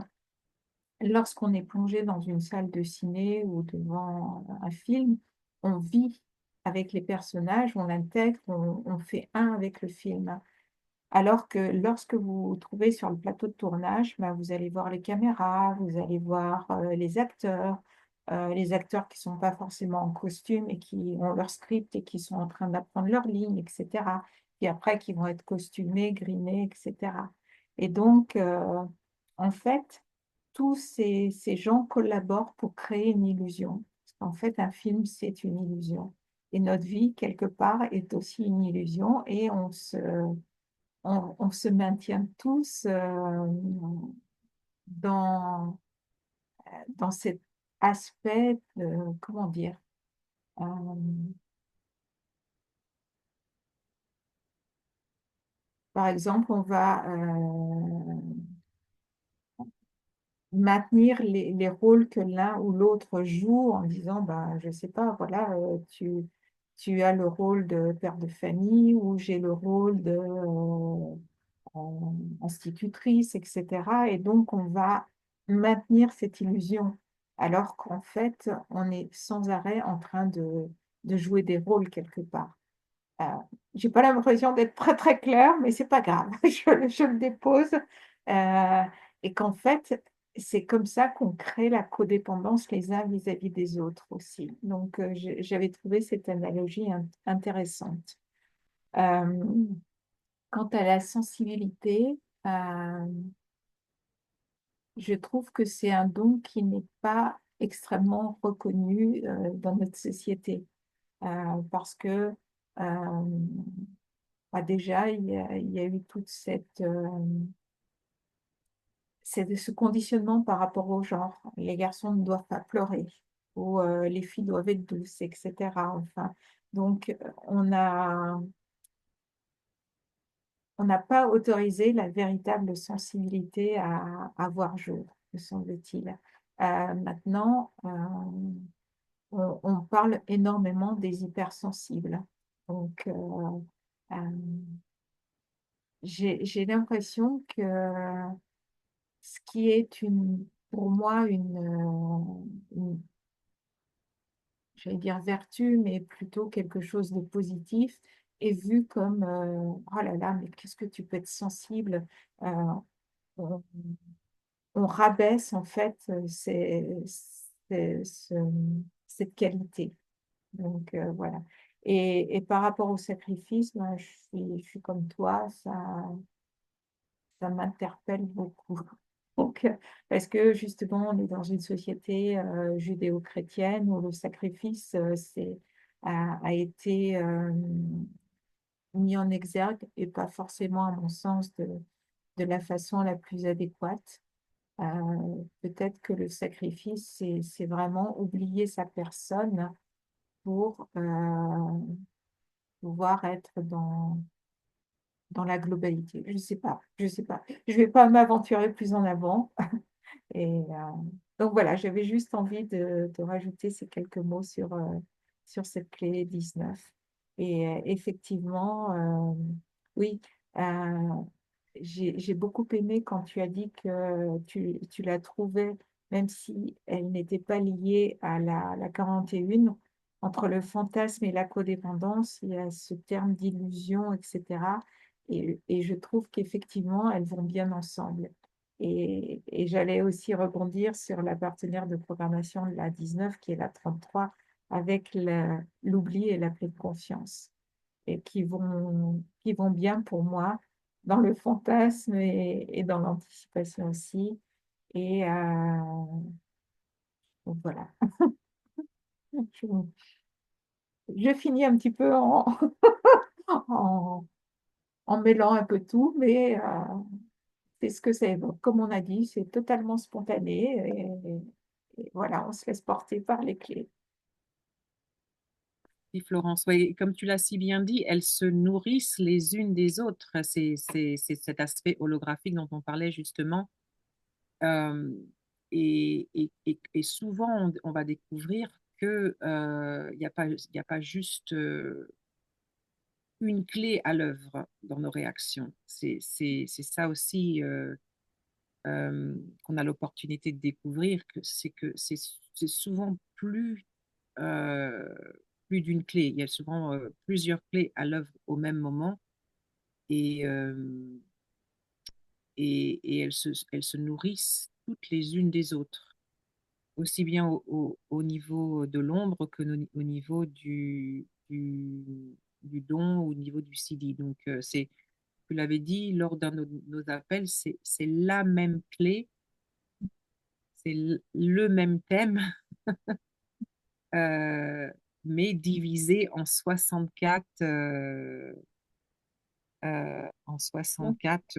lorsqu'on est plongé dans une salle de ciné ou devant un film, on vit avec les personnages, on l'intègre, on fait un avec le film. Alors que lorsque vous vous trouvez sur le plateau de tournage, ben, vous allez voir les caméras, vous allez voir les acteurs qui ne sont pas forcément en costume et qui ont leur script et qui sont en train d'apprendre leur ligne, etc. Et après, qui vont être costumés, grimés, etc. Et donc, en fait, tous ces gens collaborent pour créer une illusion. Parce qu'en fait, un film, c'est une illusion. Et notre vie, quelque part, est aussi une illusion et on se maintient tous dans, dans cet aspect, comment dire, euh, par exemple, on va maintenir les rôles que l'un ou l'autre joue en disant, bah, je sais pas, voilà, tu as le rôle de père de famille ou j'ai le rôle de institutrice, etc. Et donc, on va maintenir cette illusion, alors qu'en fait, on est sans arrêt en train de jouer des rôles quelque part. Euh, j'ai pas l'impression d'être très très claire, mais c'est pas grave, je le dépose. Euh, et qu'en fait, c'est comme ça qu'on crée la codépendance les uns vis-à-vis des autres aussi. Donc, j'avais trouvé cette analogie intéressante. Euh, Quant à la sensibilité, je trouve que c'est un don qui n'est pas extrêmement reconnu dans notre société parce que bah, déjà, il y a eu toute ce conditionnement par rapport au genre. Les garçons ne doivent pas pleurer ou les filles doivent être douces, etc. Enfin, donc, on n'a pas autorisé la véritable sensibilité à voir jour, me semble-t-il. Maintenant, on parle énormément des hypersensibles. Donc, euh, j'ai l'impression que ce qui est pour moi j'allais dire vertu, mais plutôt quelque chose de positif, est vu comme oh là là, mais qu'est-ce que tu peux être sensible? Euh, on, on rabaisse en fait c'est- ce- cette qualité. Donc voilà. Et par rapport au sacrifice, ben, je suis comme toi, ça m'interpelle beaucoup. Donc, parce que justement, on est dans une société judéo-chrétienne où le sacrifice a été mis en exergue et pas forcément, à mon sens, de la façon la plus adéquate. Peut-être que le sacrifice, c'est vraiment oublier sa personne pour pouvoir être dans la globalité. Je sais pas, je sais pas. Je vais pas m'aventurer plus en avant. Et donc voilà, j'avais juste envie de rajouter ces quelques mots sur cette clé 19. Et effectivement, oui, euh, j'ai beaucoup aimé quand tu as dit que tu la trouvais, même si elle n'était pas liée à la 41, entre le fantasme et la codépendance, il y a ce terme d'illusion, etc. Et je trouve qu'effectivement, elles vont bien ensemble. Et j'allais aussi rebondir sur la partenaire de programmation de la 19, qui est la 33, avec l'oubli et la pleine conscience, et qui vont bien pour moi dans le fantasme et dans l'anticipation aussi. Et donc voilà, je, je finis un petit peu en, en mêlant un peu tout, mais c'est ce que ça évoque. Comme on a dit, c'est totalement spontané et voilà, on se laisse porter par les clés. Oui, Florence, oui, comme tu l'as si bien dit, elles se nourrissent les unes des autres. C'est cet aspect holographique dont on parlait justement. Euh, et souvent, on va découvrir que il y a pas juste une clé à l'œuvre dans nos réactions. C'est ça aussi qu'on a l'opportunité de découvrir, que c'est souvent euh, plus d'une clé. Il y a souvent plusieurs clés à l'œuvre au même moment et, euh, et elles se nourrissent toutes les unes des autres, aussi bien au niveau de l'ombre que au niveau du don, au niveau du CD. Donc, tu l'avais dit lors d'un de nos appels, c'est la même clé, c'est le même thème. Euh, mais divisé en 64, en 64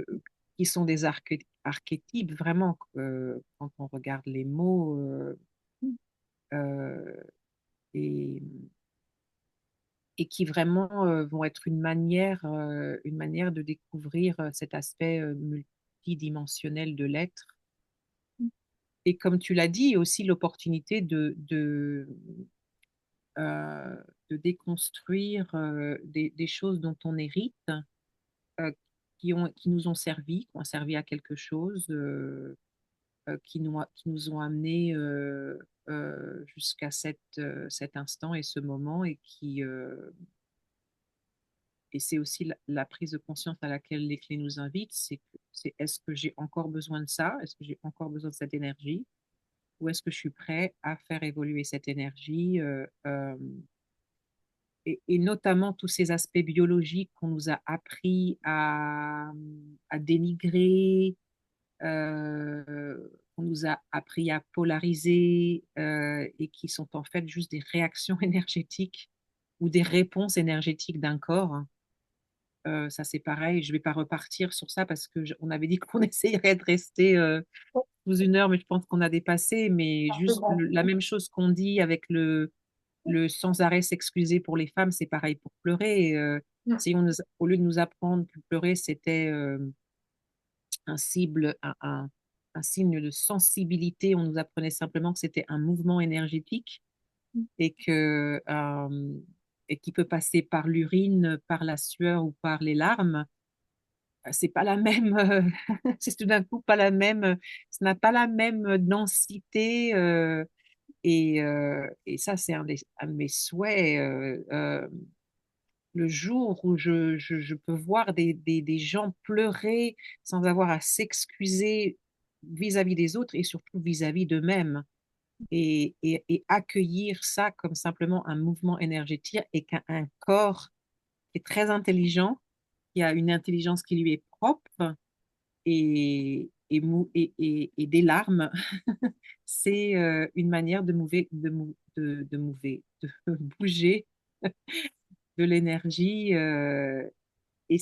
qui sont des archétypes, vraiment, quand on regarde les mots. Euh, et, et qui vraiment vont être une manière de découvrir cet aspect multidimensionnel de l'être. Et comme tu l'as dit, aussi l'opportunité euh, de déconstruire des choses dont on hérite, euh, qui nous ont servi, qui ont servi à quelque chose, qui nous ont amenés jusqu'à cet instant et ce moment, et c'est aussi la prise de conscience à laquelle les clés nous invitent, c'est est-ce que j'ai encore besoin de ça? Est-ce que j'ai encore besoin de cette énergie? Ou est-ce que je suis prêt à faire évoluer cette énergie et notamment tous ces aspects biologiques qu'on nous a appris à dénigrer, qu'on nous a appris à polariser et qui sont en fait juste des réactions énergétiques ou des réponses énergétiques d'un corps, hein. Ça, c'est pareil. Je ne vais pas repartir sur ça parce que on avait dit qu'on essayerait de rester sous une heure, mais je pense qu'on a dépassé. Mais juste la même chose qu'on dit avec le sans arrêt s'excuser pour les femmes, c'est pareil pour pleurer. Si au lieu de nous apprendre que pleurer, c'était un cible, un signe de sensibilité, on nous apprenait simplement que c'était un mouvement énergétique et et qui peut passer par l'urine, par la sueur ou par les larmes. C'est pas la même, c'est tout d'un coup pas la même, ça n'a pas la même densité, et ça, c'est un de mes souhaits. Le jour où je peux voir des gens pleurer sans avoir à s'excuser vis-à-vis des autres et surtout vis-à-vis d'eux-mêmes, et accueillir ça comme simplement un mouvement énergétique et qu'un un corps qui est très intelligent, qui a une intelligence qui lui est propre et des larmes, c'est une manière de bouger de l'énergie, et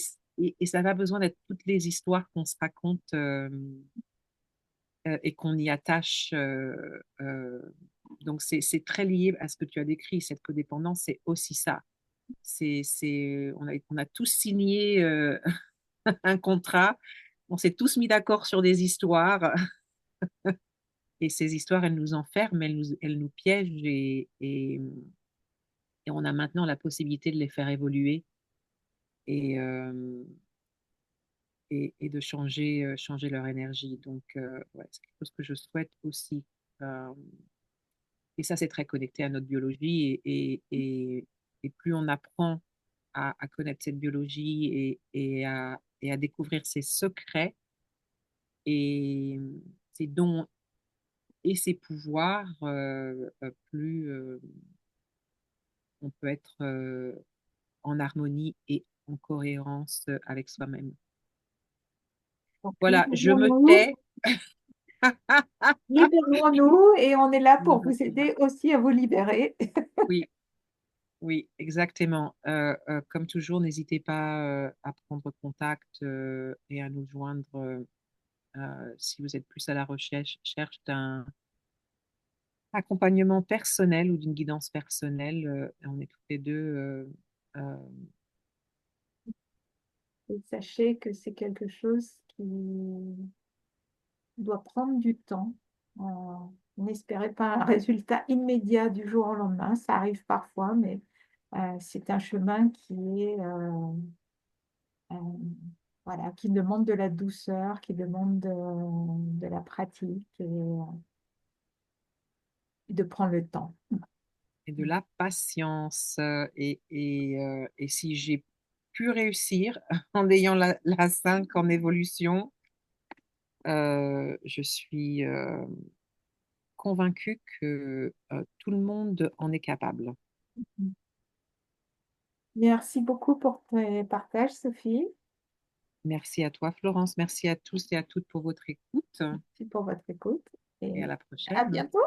ça n'a pas besoin d'être toutes les histoires qu'on se raconte et qu'on y attache. Donc c'est très lié à ce que tu as décrit, cette codépendance, c'est aussi ça. On a tous signé un contrat, on s'est tous mis d'accord sur des histoires. Et ces histoires, elles nous enferment, elles nous piègent, et on a maintenant la possibilité de les faire évoluer et, et de changer leur énergie. Donc, ouais, c'est quelque chose que je souhaite aussi. Euh, et ça, c'est très connecté à notre biologie. Et plus on apprend à connaître cette biologie et à découvrir ses secrets et ses dons et ses pouvoirs, plus on peut être en harmonie et en cohérence avec soi-même. Donc, Voilà, je me libérons-nous, tais. libérons-nous et on est là pour vous Exactement. aider aussi à vous libérer. Oui, oui, exactement. Comme toujours, n'hésitez pas à prendre contact et à nous joindre si vous êtes plus à la recherche d'un accompagnement personnel ou d'une guidance personnelle. On est toutes les deux. Euh, Et sachez que c'est quelque chose qui doit prendre du temps. N'espérez pas un résultat immédiat du jour au lendemain. Ça arrive parfois, mais c'est un chemin qui est euh, voilà, qui demande de la douceur, qui demande de la pratique et de prendre le temps. et de la patience. Et si j'ai pu réussir en ayant la 5 en évolution, je suis convaincue que tout le monde en est capable. Merci beaucoup pour tes partages, Sophie. Merci à toi, Florence. Merci à tous et à toutes pour votre écoute Merci pour votre écoute et à et la à prochaine. bientôt.